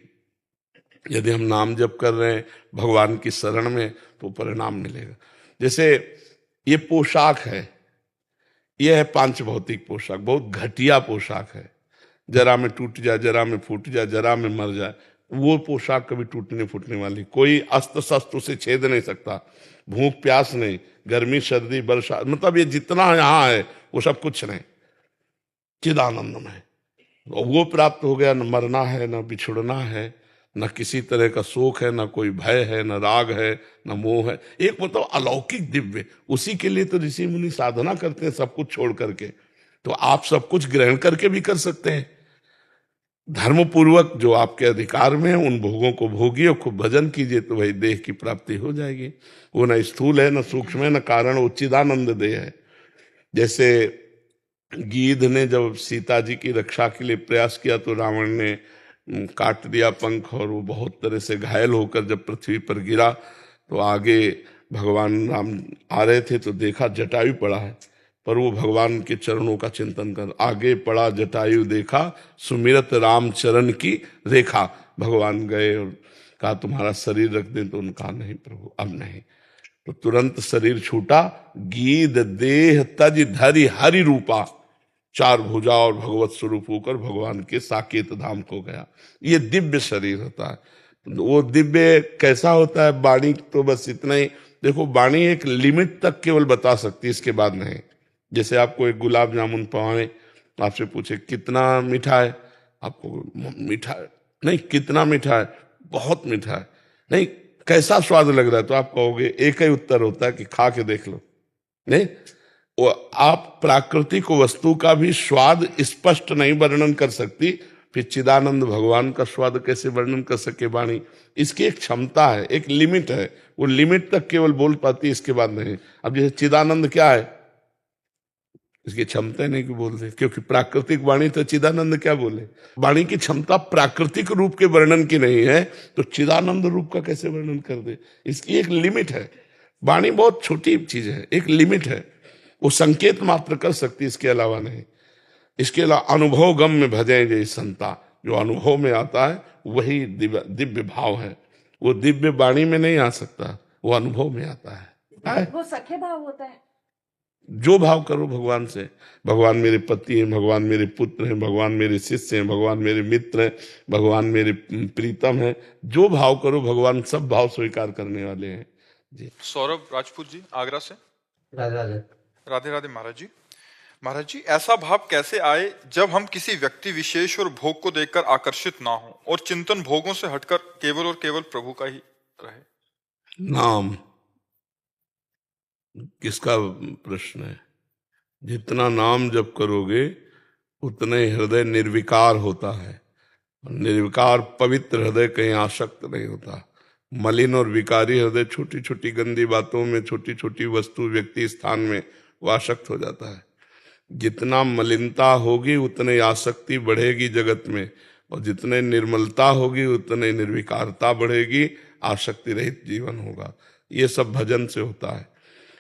यदि हम नाम जप कर रहे हैं भगवान की शरण में, तो परिणाम मिलेगा। जैसे ये पोशाक है, यह है पांच भौतिक पोशाक, बहुत घटिया पोशाक है। जरा में टूट जाए, जरा में फूट जाए, जरा में मर जाए, वो पोशाक कभी टूटने फूटने वाली, कोई अस्त्र शस्त्र से छेद नहीं सकता, भूख प्यास नहीं, गर्मी सर्दी वर्षा, मतलब ये जितना यहाँ है वो सब कुछ नहीं, चिदानंद में। वो प्राप्त हो गया, न मरना है, न बिछुड़ना है, न किसी तरह का शोक है, न कोई भय है, न राग है, न मोह है। एक मतलब अलौकिक दिव्य, उसी के लिए तो ऋषि मुनि साधना करते हैं सब कुछ छोड़ करके। तो आप सब कुछ ग्रहण करके भी कर सकते हैं, धर्म पूर्वक जो आपके अधिकार में है उन भोगों को भोगिए और खूब भजन कीजिए, तो भाई देह की प्राप्ति हो जाएगी। वो न स्थूल है, न सूक्ष्म है, न कारण, वो चिदानंद देह है। जैसे गीध ने जब सीता जी की रक्षा के लिए प्रयास किया तो रावण ने काट दिया पंख, और वो बहुत तरह से घायल होकर जब पृथ्वी पर गिरा, तो आगे भगवान राम आ रहे थे तो देखा जटायु पड़ा है, पर वो भगवान के चरणों का चिंतन कर, आगे पड़ा जटायु देखा, सुमिरत राम चरण की रेखा। भगवान गए और कहा तुम्हारा शरीर रख दें, तो उनका नहीं प्रभु अब नहीं, तो तुरंत शरीर छूटा। गीध देह तज धरि हरि रूपा, 4 भुजा और भगवत स्वरूप होकर भगवान के साकेत धाम को गया। ये दिव्य शरीर होता है। वो दिव्य कैसा होता है? वाणी तो बस इतना ही, देखो वाणी एक लिमिट तक केवल बता सकती है, इसके बाद नहीं। जैसे आपको एक गुलाब जामुन पवाए, आपसे पूछे कितना मीठा है, आपको मीठा नहीं, कितना मीठा है, बहुत मीठा है, नहीं कैसा स्वाद लग रहा है, तो आप कहोगे, एक ही उत्तर होता है कि खा के देख लो। नहीं, वो आप प्राकृतिक वस्तु का भी स्वाद स्पष्ट नहीं वर्णन कर सकती, फिर चिदानंद भगवान का स्वाद कैसे वर्णन कर सके वाणी? इसकी एक क्षमता है, एक लिमिट है, वो लिमिट तक केवल बोल पाती है, इसके बाद नहीं। अब जैसे चिदानंद क्या है, इसकी क्षमता नहीं कि बोल दे, क्योंकि प्राकृतिक वाणी तो चिदानंद क्या बोले? वाणी की क्षमता प्राकृतिक रूप के वर्णन की नहीं है, तो चिदानंद रूप का कैसे वर्णन कर दे? इसकी एक लिमिट है। वाणी बहुत छोटी चीज है, एक लिमिट है, वो संकेत मात्र कर सकती, इसके अलावा नहीं। इसके अलावा अनुभव गम में भजे जय संता, जो अनुभव में आता है वही दिव्य भाव है। वो दिव्य वाणी में नहीं आ सकता, वो अनुभव में आता है। वो सखे भाव होता है। जो भाव करो भगवान से, भगवान मेरे पति हैं, भगवान मेरे पुत्र हैं, भगवान मेरे शिष्य हैं, भगवान मेरे मित्र हैं, भगवान मेरे प्रीतम हैं, जो भाव करो भगवान सब भाव स्वीकार करने वाले हैं जी। सौरभ राजपूत जी आगरा से। राधे राधे। राधे राधे महाराज जी। महाराज जी, ऐसा भाव कैसे आए जब हम किसी व्यक्ति विशेष और भोग को देखकर आकर्षित ना हो और चिंतन भोगों से हटकर केवल और केवल प्रभु का ही रहे? नाम किसका प्रश्न है? जितना नाम जप करोगे उतने हृदय निर्विकार होता है। निर्विकार पवित्र हृदय कहीं आसक्त नहीं होता। मलिन और विकारी हृदय छोटी छोटी गंदी बातों में, छोटी छोटी वस्तु, व्यक्ति, स्थान में वो आसक्त हो जाता है। जितना मलिनता होगी उतने आसक्ति बढ़ेगी जगत में, और जितने निर्मलता होगी उतने निर्विकारता बढ़ेगी, आसक्ति रहित जीवन होगा। ये सब भजन से होता है।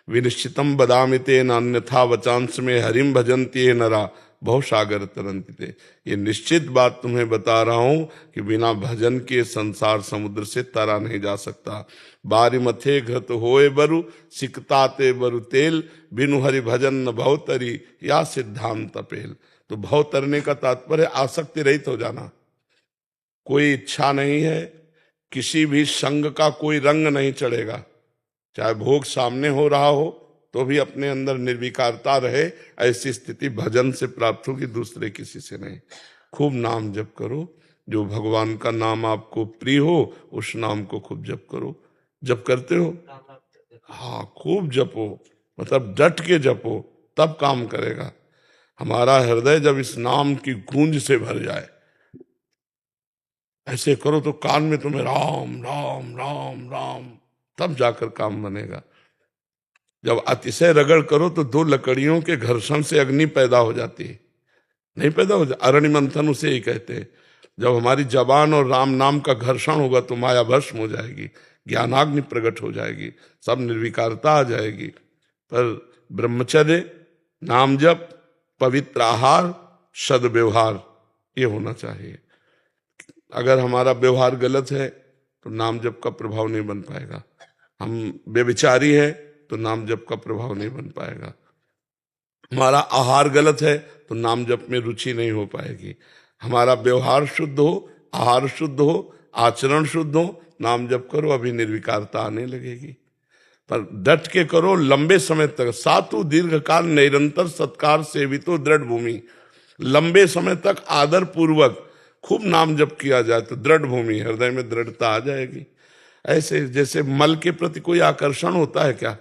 विनिश्चितम बदामि ते नान्यथा वचांस में हरिम भजन्ति ये नरा बहुसागर तरंति ते। ये निश्चित बात तुम्हें बता रहा हूं कि बिना भजन के संसार समुद्र से तरा नहीं जा सकता। बारी मथे घृत होए बरु सिकताते बरु तेल, बिनु हरि भजन न भव तरी या सिद्धांत पेल। तो भव तरने का तात्पर्य आसक्ति रहित हो जाना। कोई इच्छा नहीं है, किसी भी संग का कोई रंग नहीं चढ़ेगा। चाहे भोग सामने हो रहा हो तो भी अपने अंदर निर्विकारता रहे। ऐसी स्थिति भजन से प्राप्त होगी, दूसरे किसी से नहीं। खूब नाम जप करो। जो भगवान का नाम आपको प्रिय हो उस नाम को खूब जप करो। जप करते हो? हाँ, खूब जपो, मतलब डट के जपो, तब काम करेगा। हमारा हृदय जब इस नाम की गूंज से भर जाए, ऐसे करो तो कान में तुम्हें राम राम राम राम, तब जाकर काम बनेगा। जब अतिशय रगड़ करो तो दो लकड़ियों के घर्षण से अग्नि पैदा हो जाती है, नहीं पैदा हो जाती। अरण्य मंथन उसे ही कहते हैं। जब हमारी जबान और राम नाम का घर्षण होगा तो माया भस्म हो जाएगी, ज्ञानाग्नि प्रकट हो जाएगी, सब निर्विकारता आ जाएगी। पर ब्रह्मचर्य, नाम जप, पवित्र आहार, सद्व्यवहार, ये होना चाहिए। अगर हमारा व्यवहार गलत है तो नाम जप का प्रभाव नहीं बन पाएगा। हम व्यभिचारी हैं तो नाम जप का प्रभाव नहीं बन पाएगा। हमारा आहार गलत है तो नाम जप में रुचि नहीं हो पाएगी। हमारा व्यवहार शुद्ध हो, आहार शुद्ध हो, आचरण शुद्ध हो, नाम जप करो, अभी निर्विकारता आने लगेगी। पर डट के करो लंबे समय तक। सातु दीर्घकाल निरंतर सत्कार सेवितो दृढ़ भूमि। लंबे समय तक आदर पूर्वक खूब नाम जप किया जाए तो दृढ़ भूमि, हृदय में दृढ़ता आ जाएगी। ऐसे जैसे मल के प्रति कोई आकर्षण होता है क्या?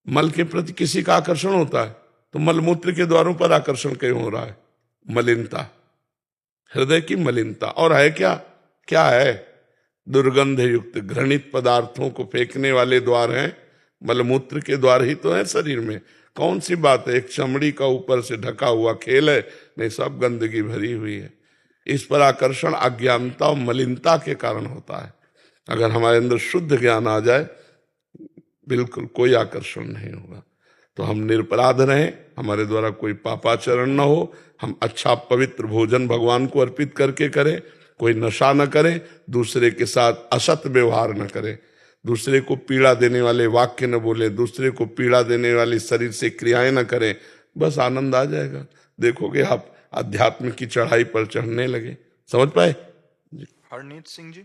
मल के प्रति किसी का आकर्षण होता है तो मलमूत्र के द्वारों पर आकर्षण क्यों हो रहा है? मलिनता, हृदय की मलिनता। और है क्या? क्या है? दुर्गंध युक्त घृणित पदार्थों को फेंकने वाले द्वार हैं। मलमूत्र के द्वार ही तो है शरीर में। कौन सी बात है? एक चमड़ी का ऊपर से ढका हुआ खेल है? नहीं, सब गंदगी भरी हुई है। इस पर आकर्षण अज्ञानता और मलिनता के कारण होता है। अगर हमारे अंदर शुद्ध ज्ञान आ जाए, बिल्कुल कोई आकर्षण नहीं होगा। तो हम निरपराध रहें, हमारे द्वारा कोई पापाचरण न हो, हम अच्छा पवित्र भोजन भगवान को अर्पित करके करें, कोई नशा न करें, दूसरे के साथ असत व्यवहार न करें, दूसरे को पीड़ा देने वाले वाक्य न बोले, दूसरे को पीड़ा देने वाली शरीर से क्रियाएं न करें। बस आनंद आ जाएगा। देखोगे आप अध्यात्म की चढ़ाई पर चढ़ने लगे। समझ पाए? हरनीत सिंह जी।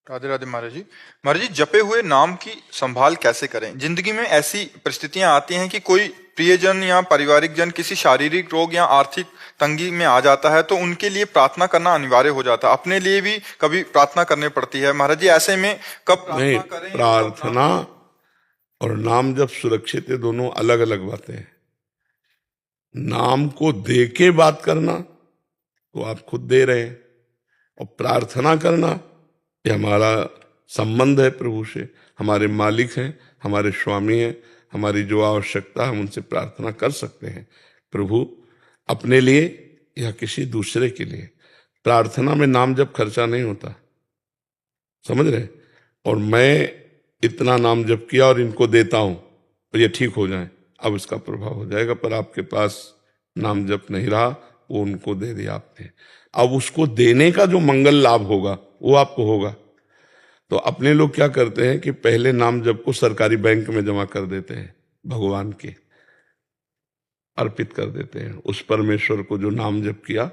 राधे राधे महाराज जी। महाराज जी, जपे हुए नाम की संभाल कैसे करें? जिंदगी में ऐसी परिस्थितियां आती हैं कि कोई प्रियजन या पारिवारिक जन किसी शारीरिक रोग या आर्थिक तंगी में आ जाता है तो उनके लिए प्रार्थना करना अनिवार्य हो जाता है। अपने लिए भी कभी प्रार्थना करनी पड़ती है। महाराज जी, ऐसे में कब प्रार्थना करें? प्रार्थना और नाम जब सुरक्षित है, दोनों अलग अलग बातें हैं। नाम को दे के बात करना तो आप खुद दे रहे हैं, और प्रार्थना करना ये हमारा संबंध है प्रभु से। हमारे मालिक हैं, हमारे स्वामी हैं, हमारी जो आवश्यकता हम उनसे प्रार्थना कर सकते हैं। प्रभु अपने लिए या किसी दूसरे के लिए। प्रार्थना में नाम जप खर्चा नहीं होता, समझ रहे? और मैं इतना नाम जप किया और इनको देता हूं तो ये ठीक हो जाए, अब इसका प्रभाव हो जाएगा। पर आपके पास नाम जप नहीं रहा, वो उनको दे दिया आपने। अब उसको देने का जो मंगल लाभ होगा वो आपको होगा। तो अपने लोग क्या करते हैं कि पहले नाम जप को सरकारी बैंक में जमा कर देते हैं, भगवान के अर्पित कर देते हैं। उस परमेश्वर को जो नाम जप किया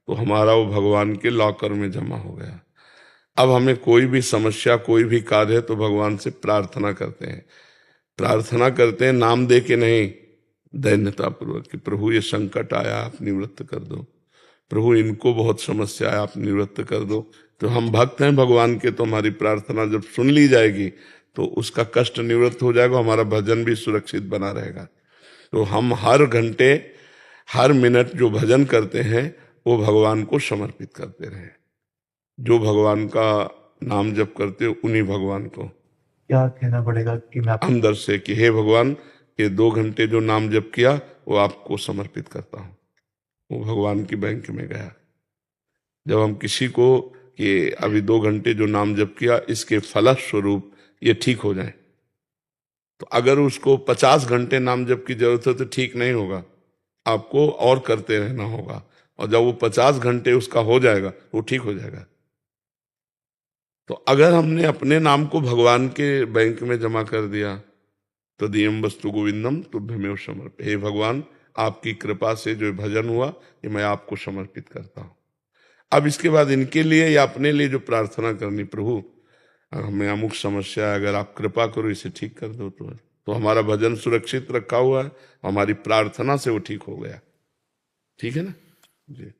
तो हमारा वो भगवान के लॉकर में जमा हो गया। अब हमें कोई भी समस्या, कोई भी कार्य है तो भगवान से प्रार्थना करते हैं। प्रार्थना करते हैं नाम दे के नहीं, दैन्यता पूर्वक कि प्रभु ये संकट आया, आप निवृत्त कर दो। प्रभु इनको बहुत समस्या है, आप निवृत्त कर दो। तो हम भक्त हैं भगवान के, तो हमारी प्रार्थना जब सुन ली जाएगी तो उसका कष्ट निवृत्त हो जाएगा, हमारा भजन भी सुरक्षित बना रहेगा। तो हम हर घंटे हर मिनट जो भजन करते हैं वो भगवान को समर्पित करते रहे। जो भगवान का नाम जप करते हो उन्हीं भगवान को क्या कहना पड़ेगा कि मैं अंदर से कि हे भगवान, ये 2 घंटे जो नाम जप किया वो आपको समर्पित करता हूँ। वो भगवान की बैंक में गया। जब हम किसी को कि अभी 2 घंटे जो नाम जप किया इसके फलस्वरूप ये ठीक हो जाए, तो अगर उसको 50 घंटे नाम जप की जरूरत है तो ठीक नहीं होगा, आपको और करते रहना होगा। और जब वो 50 घंटे उसका हो जाएगा वो ठीक हो जाएगा। तो अगर हमने अपने नाम को भगवान के बैंक में जमा कर दिया तो दियम वस्तु गोविंदम तुभ्यमेव समर्पयामि, हे भगवान आपकी कृपा से जो भजन हुआ ये मैं आपको समर्पित करता हूँ। अब इसके बाद इनके लिए या अपने लिए जो प्रार्थना करनी, प्रभु हमें अमुक समस्या है, अगर आप कृपा करो इसे ठीक कर दो, तो हमारा भजन सुरक्षित रखा हुआ है, हमारी प्रार्थना से वो ठीक हो गया। ठीक है ना जी।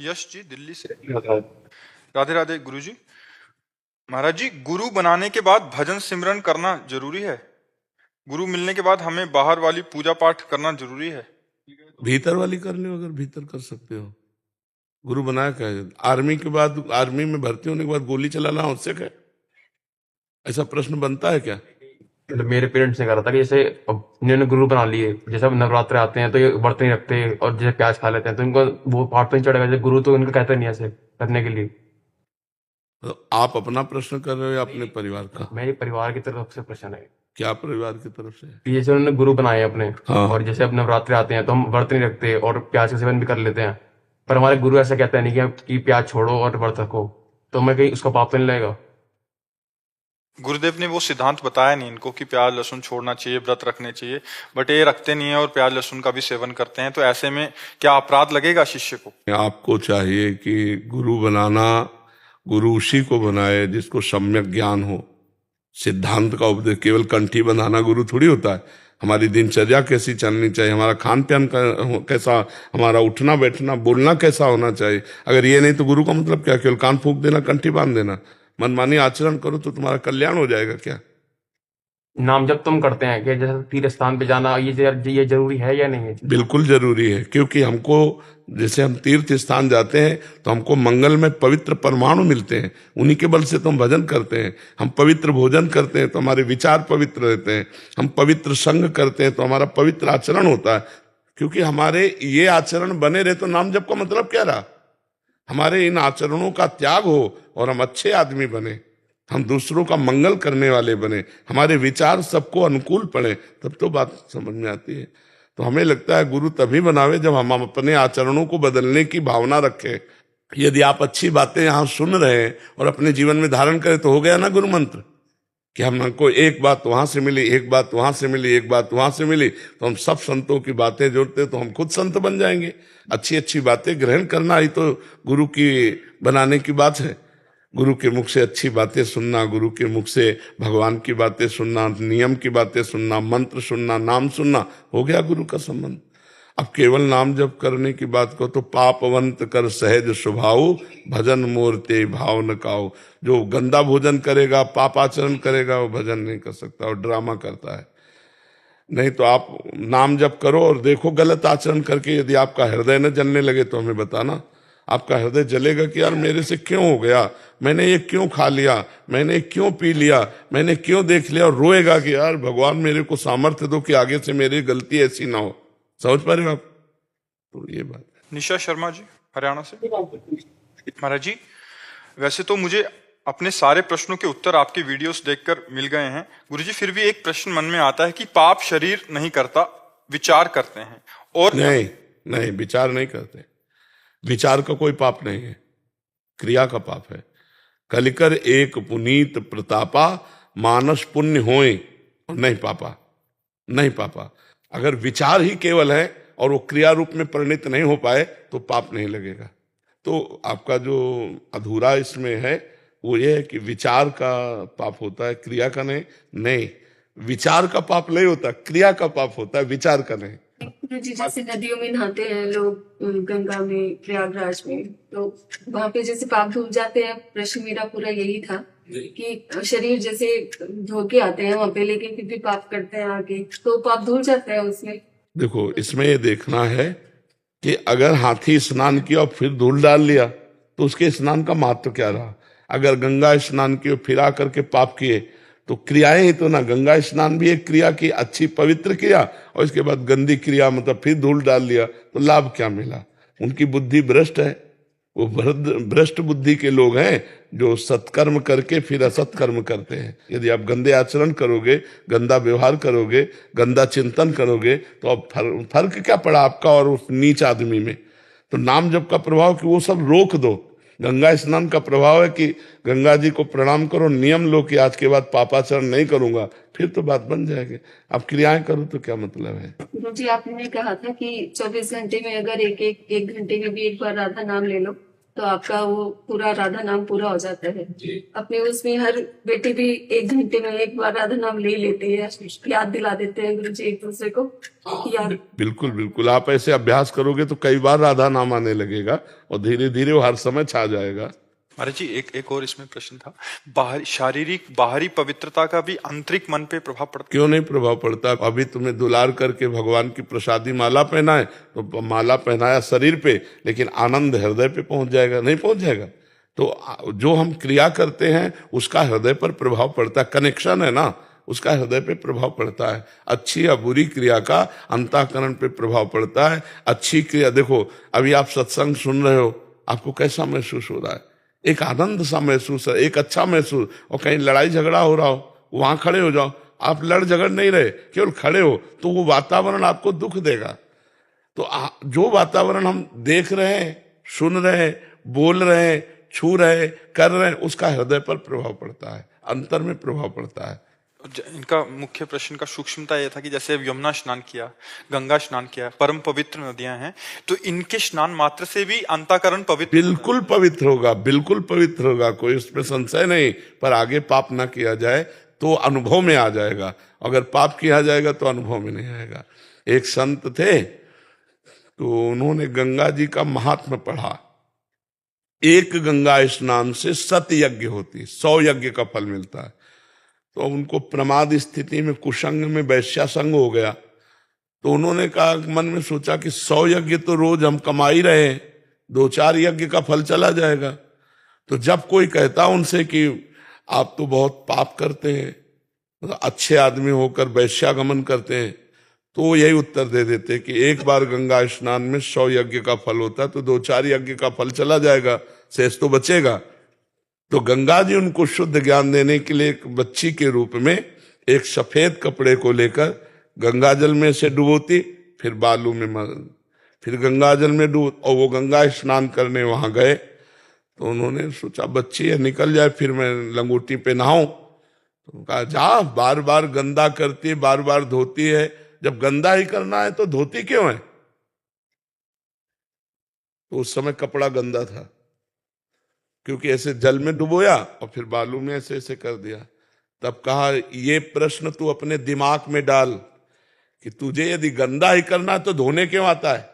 यश जी दिल्ली से, राधे राधे गुरु जी। महाराज जी, गुरु बनाने के बाद भजन सिमरन करना जरूरी है? गुरु मिलने के बाद हमें बाहर वाली पूजा पाठ करना जरूरी है? भीतर वाली कर लो, अगर भीतर कर सकते हो। गुरु बनाया क्या है? आर्मी के बाद, आर्मी में भर्ती होने के बाद गोली चलाना आवश्यक है? ऐसा प्रश्न बनता है क्या? मेरे पेरेंट्स ने कहा था कि जैसे अब इन्होंने गुरु बना लिए, जैसे अब नवरात्र आते हैं तो ये व्रत नहीं रखते और जैसे प्याज खा लेते हैं तो इनको वो पाठ तो नहीं चढ़ेगा, जैसे गुरु तो इनको कहते नहीं ऐसे करने के लिए। तो आप अपना प्रश्न कर रहे हो या अपने परिवार का? मेरे परिवार की तरफ से प्रश्न है। क्या परिवार की तरफ से? कि जैसे उन्होंने गुरु बनाए अपने, हाँ। और जैसे अब नवरात्रि आते हैं तो हम व्रत नहीं रखते और प्याज का सेवन भी कर लेते हैं, पर हमारे गुरु ऐसा कहते हैं नहीं कि प्याज छोड़ो और व्रत रखो, तो मैं कहीं उसका पाप तो नहीं लगेगा? गुरुदेव ने वो सिद्धांत बताया नहीं इनको कि प्याज लहसुन छोड़ना चाहिए, व्रत रखने चाहिए, बट ये रखते नहीं है और प्याज लहसुन का भी सेवन करते हैं, तो ऐसे में क्या अपराध लगेगा शिष्य को? आपको चाहिए कि गुरु बनाना, गुरु उसी को बनाए जिसको सम्यक ज्ञान हो, सिद्धांत का उपदेश। केवल कंठी बंधाना गुरु थोड़ी होता है। हमारी दिनचर्या कैसी चलनी चाहिए, हमारा खान पान कैसा, हमारा उठना बैठना बोलना कैसा होना चाहिए, अगर ये नहीं तो गुरु का मतलब क्या? केवल कान फूंक देना, कंठी बांध देना, मनमानी आचरण करो तो तुम्हारा कल्याण हो जाएगा क्या? नाम जब तुम करते हैं कि जैसे तीर्थ स्थान पे जाना, ये जरूरी है या नहीं है? बिल्कुल जरूरी है, क्योंकि हमको जैसे हम तीर्थ स्थान जाते हैं तो हमको मंगल में पवित्र परमाणु मिलते हैं, उन्हीं के बल से तो हम भजन करते हैं। हम पवित्र भोजन करते हैं तो हमारे विचार पवित्र रहते हैं। हम पवित्र संग करते हैं तो हमारा पवित्र आचरण होता है। क्योंकि हमारे ये आचरण बने रहे तो नाम जप का मतलब क्या रहा? हमारे इन आचरणों का त्याग हो और हम अच्छे आदमी बने, हम दूसरों का मंगल करने वाले बने, हमारे विचार सबको अनुकूल पड़े, तब तो बात समझ में आती है। तो हमें लगता है गुरु तभी बनावे जब हम अपने आचरणों को बदलने की भावना रखें। यदि आप अच्छी बातें यहाँ सुन रहे हैं और अपने जीवन में धारण करें तो हो गया ना गुरु मंत्र, कि हमको एक बात वहां से मिली, एक बात वहां से मिली, एक बात वहां से मिली, तो हम सब संतों की बातें जोड़ते तो हम खुद संत बन जाएंगे। अच्छी अच्छी बातें ग्रहण करना ही तो गुरु की बनाने की बात है। गुरु के मुख से अच्छी बातें सुनना, गुरु के मुख से भगवान की बातें सुनना, नियम की बातें सुनना, मंत्र सुनना, नाम सुनना, हो गया गुरु का संबंध। अब केवल नाम जप करने की बात को तो पापवंत कर सहज स्वभाव, भजन मूर्ते भाव न काओ। जो गंदा भोजन करेगा, पापाचरण करेगा, वो भजन नहीं कर सकता, और ड्रामा करता है। नहीं तो आप नाम जप करो और देखो गलत आचरण करके यदि आपका हृदय न जलने लगे तो हमें बताना। आपका हृदय जलेगा कि यार मेरे से क्यों हो गया, मैंने ये क्यों खा लिया, मैंने क्यों पी लिया, मैंने क्यों देख लिया, और रोएगा कि यार भगवान मेरे को सामर्थ्य दो कि आगे से मेरी गलती ऐसी ना हो। समझ पा रहे हो आप? तो ये बात। निशा शर्मा जी हरियाणा से। महाराज जी, वैसे तो मुझे अपने सारे प्रश्नों के उत्तर आपके वीडियोस देखकर मिल गए हैं गुरुजी, फिर भी एक प्रश्न मन में आता है कि पाप शरीर नहीं करता, विचार करते हैं। और नहीं, विचार नहीं करते। विचार का कोई पाप नहीं है, क्रिया का पाप है। कलिकर एक पुनीत प्रतापा, मानस पुण्य होए और नहीं पापा, नहीं पापा। अगर विचार ही केवल है और वो क्रिया रूप में परिणित नहीं हो पाए तो पाप नहीं लगेगा। तो आपका जो अधूरा इसमें है वो ये है कि विचार का पाप होता है, क्रिया का नहीं। नहीं, विचार का पाप नहीं होता, क्रिया का पाप होता है, विचार का नहीं। जी, जैसे नदियों में नहाते हैं लोग, गंगा में, प्रयागराज में, तो वहां पे जैसे पाप धुल जाते हैं। प्रश्न मेरा पूरा यही था कि शरीर जैसे धो के आते हैं वहां पे, लेकिन फिर भी पाप करते हैं आगे, तो पाप धुल जाता है उसमें। देखो, इसमें ये देखना है कि अगर हाथी स्नान किया और फिर धूल डाल लिया तो उसके स्नान का महत्व क्या रहा। अगर गंगा स्नान किए फिर आकर के पाप किए तो क्रियाएं ही तो ना, गंगा स्नान भी एक क्रिया की, अच्छी पवित्र क्रिया, और इसके बाद गंदी क्रिया मतलब फिर धूल डाल लिया तो लाभ क्या मिला। उनकी बुद्धि भ्रष्ट है, वो भ्रष्ट बुद्धि के लोग हैं जो सत्कर्म करके फिर असत्कर्म करते हैं। यदि आप गंदे आचरण करोगे, गंदा व्यवहार करोगे, गंदा चिंतन करोगे तो अब फर्क क्या पड़ा आपका और उस नीच आदमी में। तो नाम जप का प्रभाव कि वो सब रोक दो। गंगा स्नान का प्रभाव है कि गंगा जी को प्रणाम करो, नियम लो कि आज के बाद पापाचरण नहीं करूंगा, फिर तो बात बन जाएगी। आप क्रियाएं करो तो क्या मतलब है। गुरु जी, आपने कहा था कि 24 घंटे में अगर एक घंटे में भी एक बार राधा नाम ले लो तो आपका वो पूरा राधा नाम पूरा हो जाता है। अपने उसमें हर बेटे भी 1 घंटे में एक बार राधा नाम ले लेते हैं, याद दिला देते हैं गुरु जी एक दूसरे को याद। बिल्कुल बिल्कुल, आप ऐसे अभ्यास करोगे तो कई बार राधा नाम आने लगेगा और धीरे धीरे वो हर समय छा जाएगा। महाराज जी, एक और इसमें प्रश्न था, शारीरिक बाहरी पवित्रता का भी आंतरिक मन पे प्रभाव पड़ता? क्यों नहीं प्रभाव पड़ता। अभी तुम्हें दुलार करके भगवान की प्रसादी माला पहनाए तो माला पहनाया शरीर पे, लेकिन आनंद हृदय पे पहुंच जाएगा? नहीं पहुंच जाएगा। तो जो हम क्रिया करते हैं उसका हृदय पर प्रभाव पड़ता है, कनेक्शन है ना, उसका हृदय पे प्रभाव पड़ता है। अच्छी या बुरी क्रिया का अंतःकरण पे प्रभाव पड़ता है। अच्छी क्रिया, देखो अभी आप सत्संग सुन रहे हो, आपको कैसा महसूस हो रहा है? एक आनंद सा महसूस है, एक अच्छा महसूस। और कहीं लड़ाई झगड़ा हो रहा हो, वहां खड़े हो जाओ, आप लड़ झगड़ नहीं रहे, केवल खड़े हो, तो वो वातावरण आपको दुख देगा। तो जो वातावरण हम देख रहे हैं, सुन रहे हैं, बोल रहे हैं, छू रहे हैं, कर रहे हैं, उसका हृदय पर प्रभाव पड़ता है, अंतर में प्रभाव पड़ता है। इनका मुख्य प्रश्न का सूक्ष्मता यह था कि जैसे अब यमुना स्नान किया, गंगा स्नान किया, परम पवित्र नदियां हैं, तो इनके स्नान मात्र से भी अंतःकरण पवित्र, बिल्कुल पवित्र होगा, बिल्कुल पवित्र होगा, कोई उसमें संशय नहीं। पर आगे पाप ना किया जाए तो अनुभव में आ जाएगा, अगर पाप किया जाएगा तो अनुभव में नहीं आएगा। एक संत थे तो उन्होंने गंगा जी का महात्म्य पढ़ा। एक गंगा स्नान से 7 यज्ञ होती, 100 यज्ञ का फल मिलता है। तो उनको प्रमाद स्थिति में, कुसंग में, वैश्या संग हो गया। तो उन्होंने कहा, मन में सोचा कि 100 यज्ञ तो रोज हम कमा ही रहे हैं, 2-4 यज्ञ का फल चला जाएगा। तो जब कोई कहता उनसे कि आप तो बहुत पाप करते हैं, मतलब अच्छे आदमी होकर वैश्यागमन करते हैं, तो वो यही उत्तर दे देते कि एक बार गंगा स्नान में 100 यज्ञ का फल होता है, तो 2-4 यज्ञ का फल चला जाएगा, शेष तो बचेगा। तो गंगा जी उनको शुद्ध ज्ञान देने के लिए एक बच्ची के रूप में एक सफेद कपड़े को लेकर गंगा जल में से डुबोती, फिर बालू में फिर गंगा जल में डूब, और वो गंगा स्नान करने वहां गए। तो उन्होंने सोचा बच्ची है, निकल जाए, फिर मैं लंगोटी पे नहाऊं। तो कहा, जा, बार बार गंदा करती है, बार बार धोती है, जब गंदा ही करना है तो धोती क्यों है? तो उस समय कपड़ा गंदा था, क्योंकि ऐसे जल में डुबोया और फिर बालू में ऐसे ऐसे कर दिया। तब कहा, ये प्रश्न तू अपने दिमाग में डाल कि तुझे यदि गंदा ही करना है तो धोने क्यों आता है?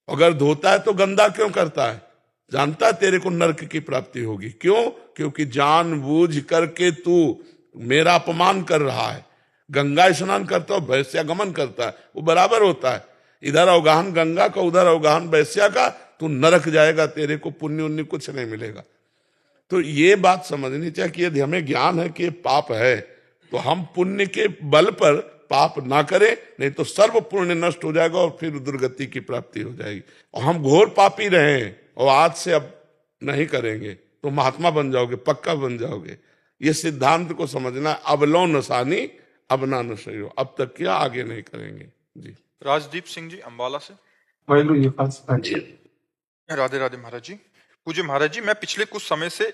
अगर धोता है तो गंदा क्यों करता है? जानता है तेरे को नरक की प्राप्ति होगी। क्यों? क्योंकि जानबूझ करके तू मेरा अपमान कर रहा है। गंगा स्नान करता हो, वैश्यागमन करता है, वो बराबर होता है। इधर अवगाहन गंगा का, उधर अवगाहन वैश्या का, तू नरक जाएगा, तेरे को पुण्य उन्य कुछ नहीं मिलेगा। तो ये बात समझनी चाहिए कि यदि हमें ज्ञान है कि ये पाप है तो हम पुण्य के बल पर पाप ना करें, नहीं तो सर्व पुण्य नष्ट हो जाएगा और फिर दुर्गति की प्राप्ति हो जाएगी। और हम घोर पापी रहे हैं और आज से अब नहीं करेंगे तो महात्मा बन जाओगे, पक्का बन जाओगे। ये सिद्धांत को समझना। अब लो नसानी, अब ना नशो, अब तक क्या, आगे नहीं करेंगे जी। राजदीप सिंह जी अम्बाला से। वाहिगुरु जी, राधे राधे महाराज जी। पूज्य महाराज जी, मैं पिछले कुछ समय से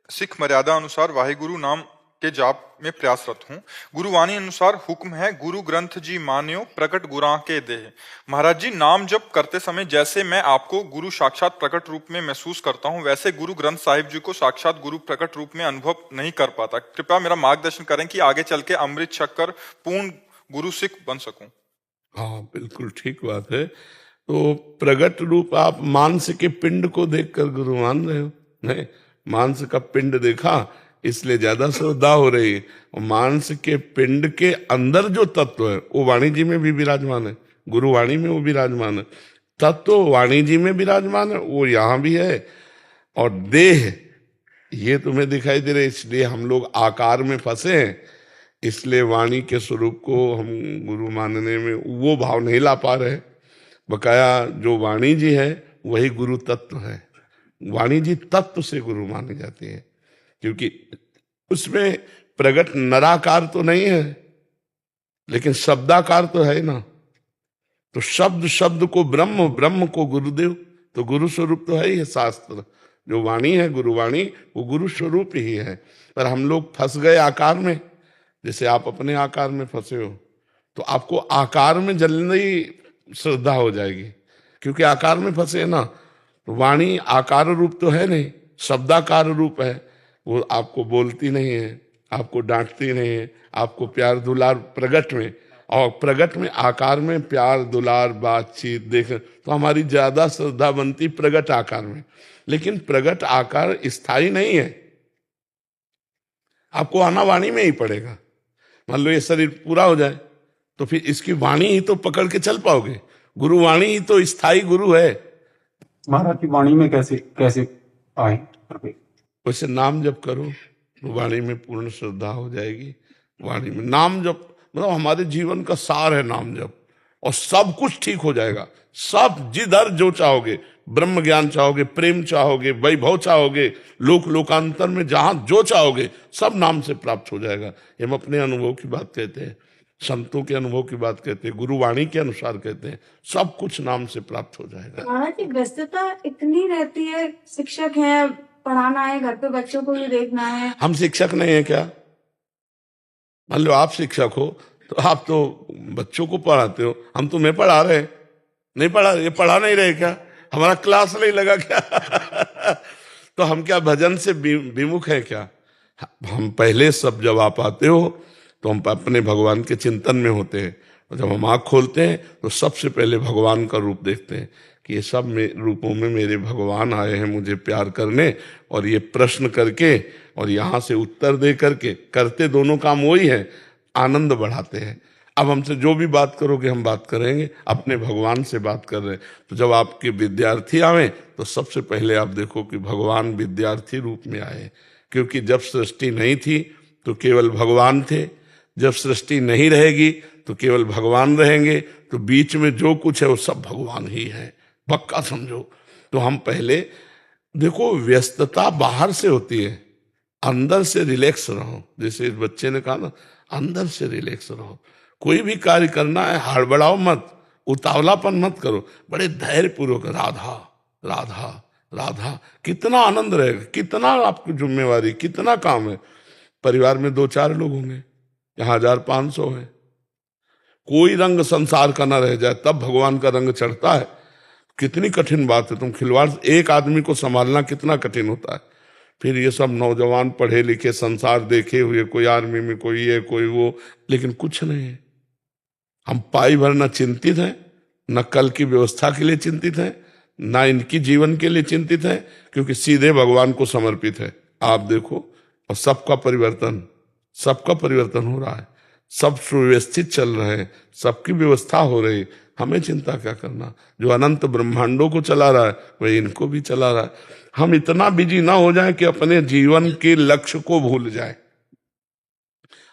सिख मर्यादा अनुसार वाहिगुरु नाम के जाप में प्रयासरत हूँ। गुरुवाणी अनुसार हुक्म है, गुरु ग्रंथ जी मान्यो प्रकट गुरां के देह। महाराज जी, नाम जप करते समय जैसे मैं आपको गुरु साक्षात प्रकट रूप में महसूस करता हूँ, वैसे गुरु ग्रंथ साहिब जी को साक्षात गुरु प्रकट रूप में अनुभव नहीं कर पाता। कृपया मेरा मार्गदर्शन करें कि आगे चल के अमृत शक्कर पूर्ण गुरु सिख बन सकूं। हाँ, बिल्कुल ठीक बात है। तो प्रगट रूप आप मांस के पिंड को देखकर गुरु मान रहे हो? नहीं, मांस का पिंड देखा इसलिए ज्यादा श्रद्धा हो रही है। और मांस के पिंड के अंदर जो तत्व है वो वाणी जी में भी विराजमान है, गुरु वाणी में वो विराजमान है। तत्व वाणी जी में विराजमान है, वो यहाँ भी है। और देह ये तुम्हें दिखाई दे रहे, इसलिए हम लोग आकार में फंसे हैं, इसलिए वाणी के स्वरूप को हम गुरु मानने में वो भाव नहीं ला पा रहे। बकाया जो वाणी जी है वही गुरु तत्व है। वाणी जी तत्व से गुरु मानी जाती है, क्योंकि उसमें प्रगट नराकार तो नहीं है, लेकिन शब्दाकार तो है ना। तो शब्द शब्द को ब्रह्म, ब्रह्म को गुरुदेव, तो गुरु स्वरूप तो है ही है। शास्त्र जो वाणी है गुरुवाणी, वो गुरु स्वरूप ही है। पर हम लोग फंस गए आकार में, जैसे आप अपने आकार में फंसे हो, तो आपको आकार में जल्दी श्रद्धा हो जाएगी, क्योंकि आकार में फंसे ना। तो वाणी आकार रूप तो है नहीं, शब्दाकार रूप है। वो आपको बोलती नहीं है, आपको डांटती नहीं है, आपको प्यार दुलार प्रगट में, और प्रगट में आकार में प्यार दुलार बातचीत देख, तो हमारी ज्यादा श्रद्धा बनती प्रगट आकार में। लेकिन प्रगट आकार स्थायी नहीं है, आपको आना वाणी में ही पड़ेगा। मान लो ये शरीर पूरा हो जाए तो फिर इसकी वाणी ही तो पकड़ के चल पाओगे। गुरु वाणी ही तो स्थायी गुरु है। महाराज की वाणी में कैसे कैसे आए? वैसे नाम जप करो तो वाणी में पूर्ण श्रद्धा हो जाएगी। वाणी में नाम जप मतलब हमारे जीवन का सार है नाम जप, और सब कुछ ठीक हो जाएगा। सब जिधर जो चाहोगे, ब्रह्म ज्ञान चाहोगे, प्रेम चाहोगे, वैभव चाहोगे, लोक लोकांतर में जहां जो चाहोगे सब नाम से प्राप्त हो जाएगा। हम अपने अनुभव की बात कहते हैं, संतों के अनुभव की बात कहते हैं, गुरुवाणी के अनुसार कहते हैं, सब कुछ नाम से प्राप्त हो जाएगा। महाराज जी, व्यस्तता इतनी रहती है, शिक्षक है, पढ़ाना है, घर पे बच्चों को भी देखना है। हम शिक्षक नहीं है क्या? मान लो आप शिक्षक हो तो आप तो बच्चों को पढ़ाते हो, हम तुम्हें पढ़ा रहे, नहीं पढ़ा, ये पढ़ा नहीं रहे क्या? हमारा क्लास नहीं लगा क्या? तो हम क्या भजन से विमुख है क्या? हम पहले सब जब आप आते हो तो हम अपने भगवान के चिंतन में होते हैं, और जब हम आँख खोलते हैं तो सबसे पहले भगवान का रूप देखते हैं कि ये सब रूपों में मेरे भगवान आए हैं मुझे प्यार करने, और ये प्रश्न करके और यहाँ से उत्तर दे करके, करते दोनों काम वही है, आनंद बढ़ाते हैं। अब हमसे जो भी बात करोगे हम बात करेंगे, अपने भगवान से बात कर रहे हैं। तो जब आपके विद्यार्थी आवे तो सबसे पहले आप देखो कि भगवान विद्यार्थी रूप में आए, क्योंकि जब सृष्टि नहीं थी तो केवल भगवान थे, जब सृष्टि नहीं रहेगी तो केवल भगवान रहेंगे, तो बीच में जो कुछ है वो सब भगवान ही है, पक्का समझो। तो हम पहले देखो, व्यस्तता बाहर से होती है, अंदर से रिलैक्स रहो। जैसे इस बच्चे ने कहा ना, अंदर से रिलैक्स रहो। कोई भी कार्य करना है हड़बड़ाओ मत, उतावलापन मत करो, बड़े धैर्य पूर्वक राधा राधा राधा, कितना आनंद रहेगा, कितना आपकी जिम्मेवारी, कितना काम है। परिवार में 2-4 लोग होंगे, यहाँ 1500 है, कोई रंग संसार का ना रह जाए तब भगवान का रंग चढ़ता है। कितनी कठिन बात है, तुम खिलवाड़, एक आदमी को संभालना कितना कठिन होता है। फिर ये सब नौजवान पढ़े लिखे, संसार देखे हुए, कोई आर्मी में, कोई ये कोई वो, लेकिन कुछ नहीं है। हम पाई भर न चिंतित हैं, न कल की व्यवस्था के लिए चिंतित हैं, ना इनकी जीवन के लिए चिंतित हैं, क्योंकि सीधे भगवान को समर्पित है। आप देखो, और सबका परिवर्तन हो रहा है, सब सुव्यवस्थित चल रहे हैं, सबकी व्यवस्था हो रही। हमें चिंता क्या करना? जो अनंत ब्रह्मांडों को चला रहा है वही इनको भी चला रहा है। हम इतना बिजी ना हो जाएं कि अपने जीवन के लक्ष्य को भूल जाए।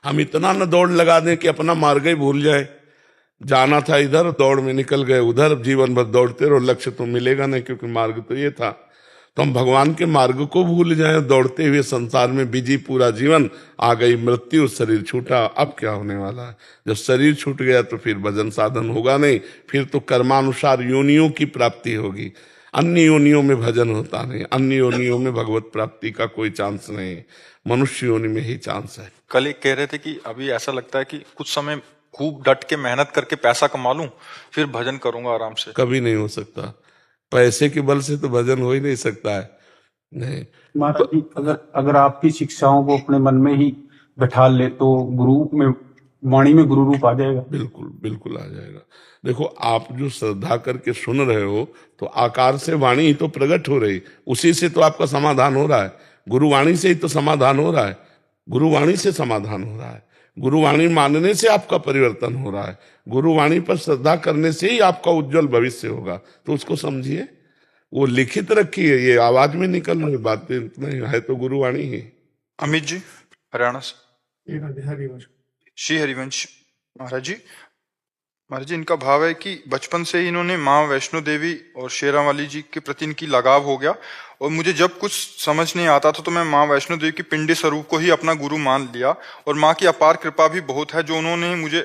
हम इतना न दौड़ लगा दें कि अपना मार्ग ही भूल जाए। जाना था इधर, दौड़ में निकल गए उधर, जीवन भर दौड़ते रहो, लक्ष्य तो मिलेगा नहीं, क्योंकि मार्ग तो ये था। तो हम भगवान के मार्ग को भूल जाएं, दौड़ते हुए संसार में बिजी पूरा जीवन। आ गई मृत्यु, शरीर छूटा, अब क्या होने वाला है? जब शरीर छूट गया तो फिर भजन साधन होगा नहीं, फिर तो कर्मानुसार योनियों की प्राप्ति होगी। अन्य योनियों में भजन होता नहीं, अन्य योनियों में भगवत प्राप्ति का कोई चांस नहीं, मनुष्य योनि में ही चांस है। कल एक कह रहे थे कि अभी ऐसा लगता है कि कुछ समय खूब डट के मेहनत करके पैसा कमा लूं, फिर भजन करूंगा आराम से। कभी नहीं हो सकता, पैसे के बल से तो भजन हो ही नहीं सकता है। नहीं महाराज जी, अगर आपकी शिक्षाओं को अपने मन में ही बैठा ले तो गुरु में, वाणी में गुरु रूप आ जाएगा। बिल्कुल बिल्कुल आ जाएगा। देखो, आप जो श्रद्धा करके सुन रहे हो तो आकार से वाणी ही तो प्रकट हो रही, उसी से तो आपका समाधान हो रहा है। गुरुवाणी से ही तो समाधान हो रहा है, गुरुवाणी से समाधान हो रहा है, गुरुवाणी मानने से आपका परिवर्तन हो रहा है, गुरुवाणी पर श्रद्धा करने से ही आपका उज्जवल भविष्य होगा। तो उसको समझिए, वो लिखित रखिए, ये आवाज में निकल रही बात नहीं है, तो गुरुवाणी ही। अमित जी हरियाणा से। श्री हरिवंश महाराज जी, इनका भाव है कि बचपन से ही इन्होंने माँ वैष्णो देवी और शेरावाली जी के प्रति इनकी लगाव हो गया, और मुझे जब कुछ समझ नहीं आता था तो मैं माँ वैष्णो देवी की पिंडी स्वरूप को ही अपना गुरु मान लिया, और माँ की अपार कृपा भी बहुत है जो उन्होंने मुझे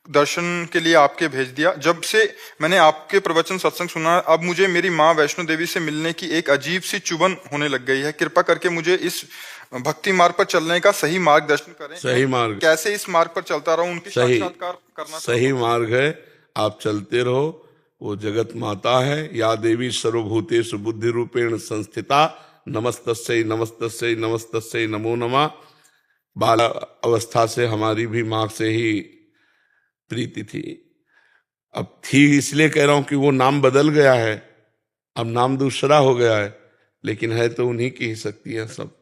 दर्शन के लिए आपके भेज दिया। जब से मैंने आपके प्रवचन सत्संग सुना, अब मुझे मेरी माँ वैष्णो देवी से मिलने की एक अजीब सी चुभन होने लग गई है। कृपा करके मुझे इस भक्ति मार्ग पर चलने का सही मार्गदर्शन करें। सही मार्ग, कैसे इस मार्ग पर चलता रहूं, उनकी साक्षात्कार करना सही मार्ग है। आप चलते रहो, वो जगत माता है, या देवी सर्वभूतेषु बुद्धि रूपेण संस्थिता, नमस्तस्यै नमस्तस्यै नमस्तस्यै नमो नमः। बाल अवस्था से हमारी भी माँ से ही प्रीति थी। अब थी इसलिए कह रहा हूं कि वो नाम बदल गया है, अब नाम दूसरा हो गया है, लेकिन है तो उन्हीं की ही शक्तियां सब।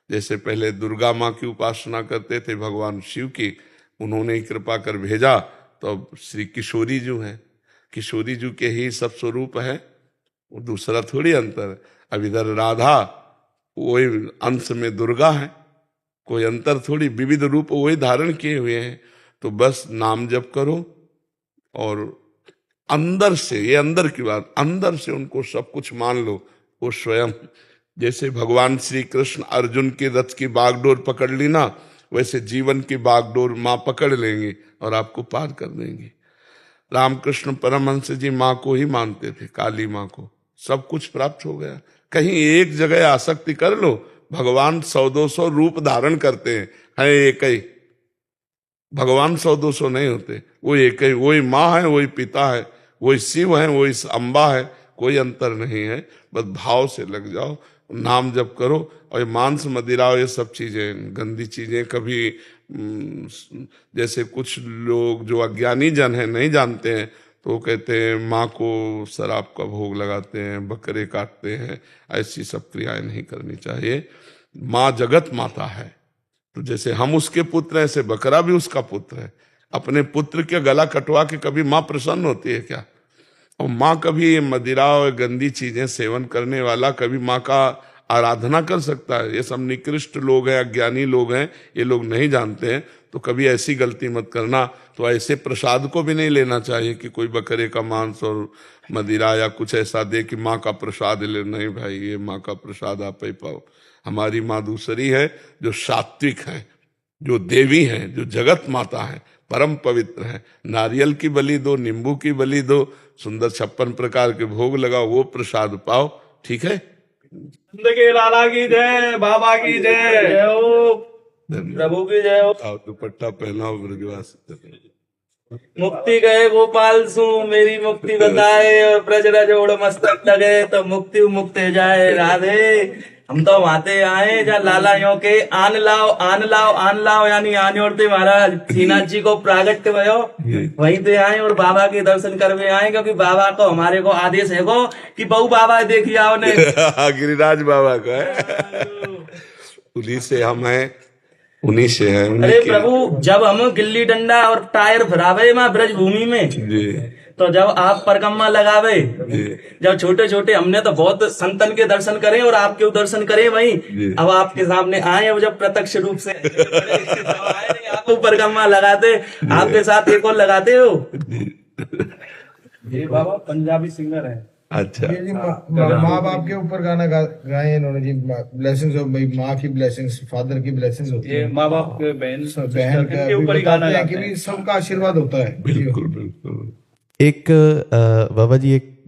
जैसे पहले दुर्गा माँ की उपासना करते थे, भगवान शिव की, उन्होंने ही कृपा कर भेजा, तो अब श्री किशोरी जी हैं, किशोरी जी के ही सब स्वरूप है, वो दूसरा थोड़ी अंतर है। अब इधर राधा वही अंश में दुर्गा है, कोई अंतर थोड़ी, विविध रूप वही धारण किए हुए हैं। तो बस नाम जप करो, और अंदर से, ये अंदर की बात, अंदर से उनको सब कुछ मान लो। वो स्वयं, जैसे भगवान श्री कृष्ण अर्जुन के रथ की बागडोर पकड़ ली ना, वैसे जीवन की बागडोर माँ पकड़ लेंगे और आपको पार कर देंगे। रामकृष्ण परमहंस जी माँ को ही मानते थे, काली माँ को, सब कुछ प्राप्त हो गया। कहीं एक जगह आसक्ति कर लो, भगवान 100-200 रूप धारण करते हैं, है एक ही भगवान, 100-200 नहीं होते, वो एक ही, वही माँ है, वही पिता है, वही शिव है, वही अम्बा है, कोई अंतर नहीं है। बस भाव से लग जाओ, नाम जप करो। और मांस मदिरा ये सब चीजें गंदी चीजें, कभी जैसे कुछ लोग जो अज्ञानी जन है नहीं जानते हैं, तो वो कहते हैं माँ को शराब का भोग लगाते हैं, बकरे काटते हैं, ऐसी सब क्रियाएं नहीं करनी चाहिए। माँ जगत माता है, तो जैसे हम उसके पुत्र हैं, ऐसे बकरा भी उसका पुत्र है। अपने पुत्र के गला कटवा के कभी माँ प्रसन्न होती है क्या? और माँ कभी मदिरा और गंदी चीजें सेवन करने वाला कभी माँ का आराधना कर सकता है? ये सब निकृष्ट लोग हैं, अज्ञानी लोग हैं, ये लोग नहीं जानते हैं। तो कभी ऐसी गलती मत करना। तो ऐसे प्रसाद को भी नहीं लेना चाहिए कि कोई बकरे का मांस और मदिरा या कुछ ऐसा दे कि माँ का प्रसाद ले। नहीं भाई, ये माँ का प्रसाद आप ही पाओ। हमारी माँ दूसरी है, जो सात्विक है, जो देवी है, जो जगत माता है, परम पवित्र है। नारियल की बलि दो, नींबू की बलि दो, सुंदर 56 प्रकार के भोग लगाओ, वो प्रसाद पाओ। ठीक है? जिंदगी लाला की जय, बाबा की जय, जय हो प्रभु की जय हो। आओ दुपट्टा पहनाओ ब्रजवास। मुक्ति गए गोपाल सु मेरी मुक्ति बताए, और ब्रज रजोड़ मस्तक लगे तो मुक्ति मुक्त जाए। राधे हम तो वहां आए जहाँ लाला यों के आन लाओ आन लाओ आन लाओ, यानी आने और महाराज श्रीनाथ जी को प्रागट भयो, वहीं पे आए और बाबा के दर्शन करके आए, क्योंकि बाबा को हमारे को आदेश है को कि बहु बाबा देखिए आओ ने। गिरिराज बाबा का है, उन्हीं से हम हैं, उन्हीं से है। अरे प्रभु, जब हम गिल्ली डंडा और टायर भरावे माँ ब्रज भूमि में जी, तो जब आप परिक्रमा लगावे, जब छोटे छोटे हमने तो बहुत संतन के दर्शन करे और आपके दर्शन करे वहीं, अब आपके सामने आए जब प्रत्यक्ष रूप से आपको परिक्रमा लगाते, आपके साथ एक और लगाते हो। ये बाबा पंजाबी सिंगर है। अच्छा, माँ बाप के ऊपर गाना गाए इन्होंने जी, ब्लेसिंग्स हो भाई, माँ की ब्लेसिंग्स, फादर की ब्लेसिंग्स होती है, माँ बाप के बहन के ऊपर ही गाना कि सबका आशीर्वाद होता है। बिल्कुल बिल्कुल। एक बाबा जी, एक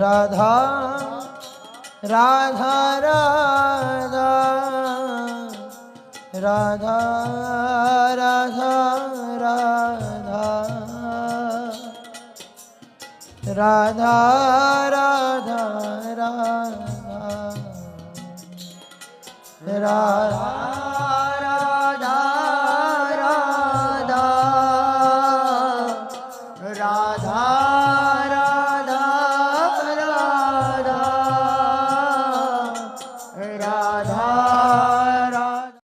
राधा राधा राधा राधा राधा राधा राधा राधा राधा राधा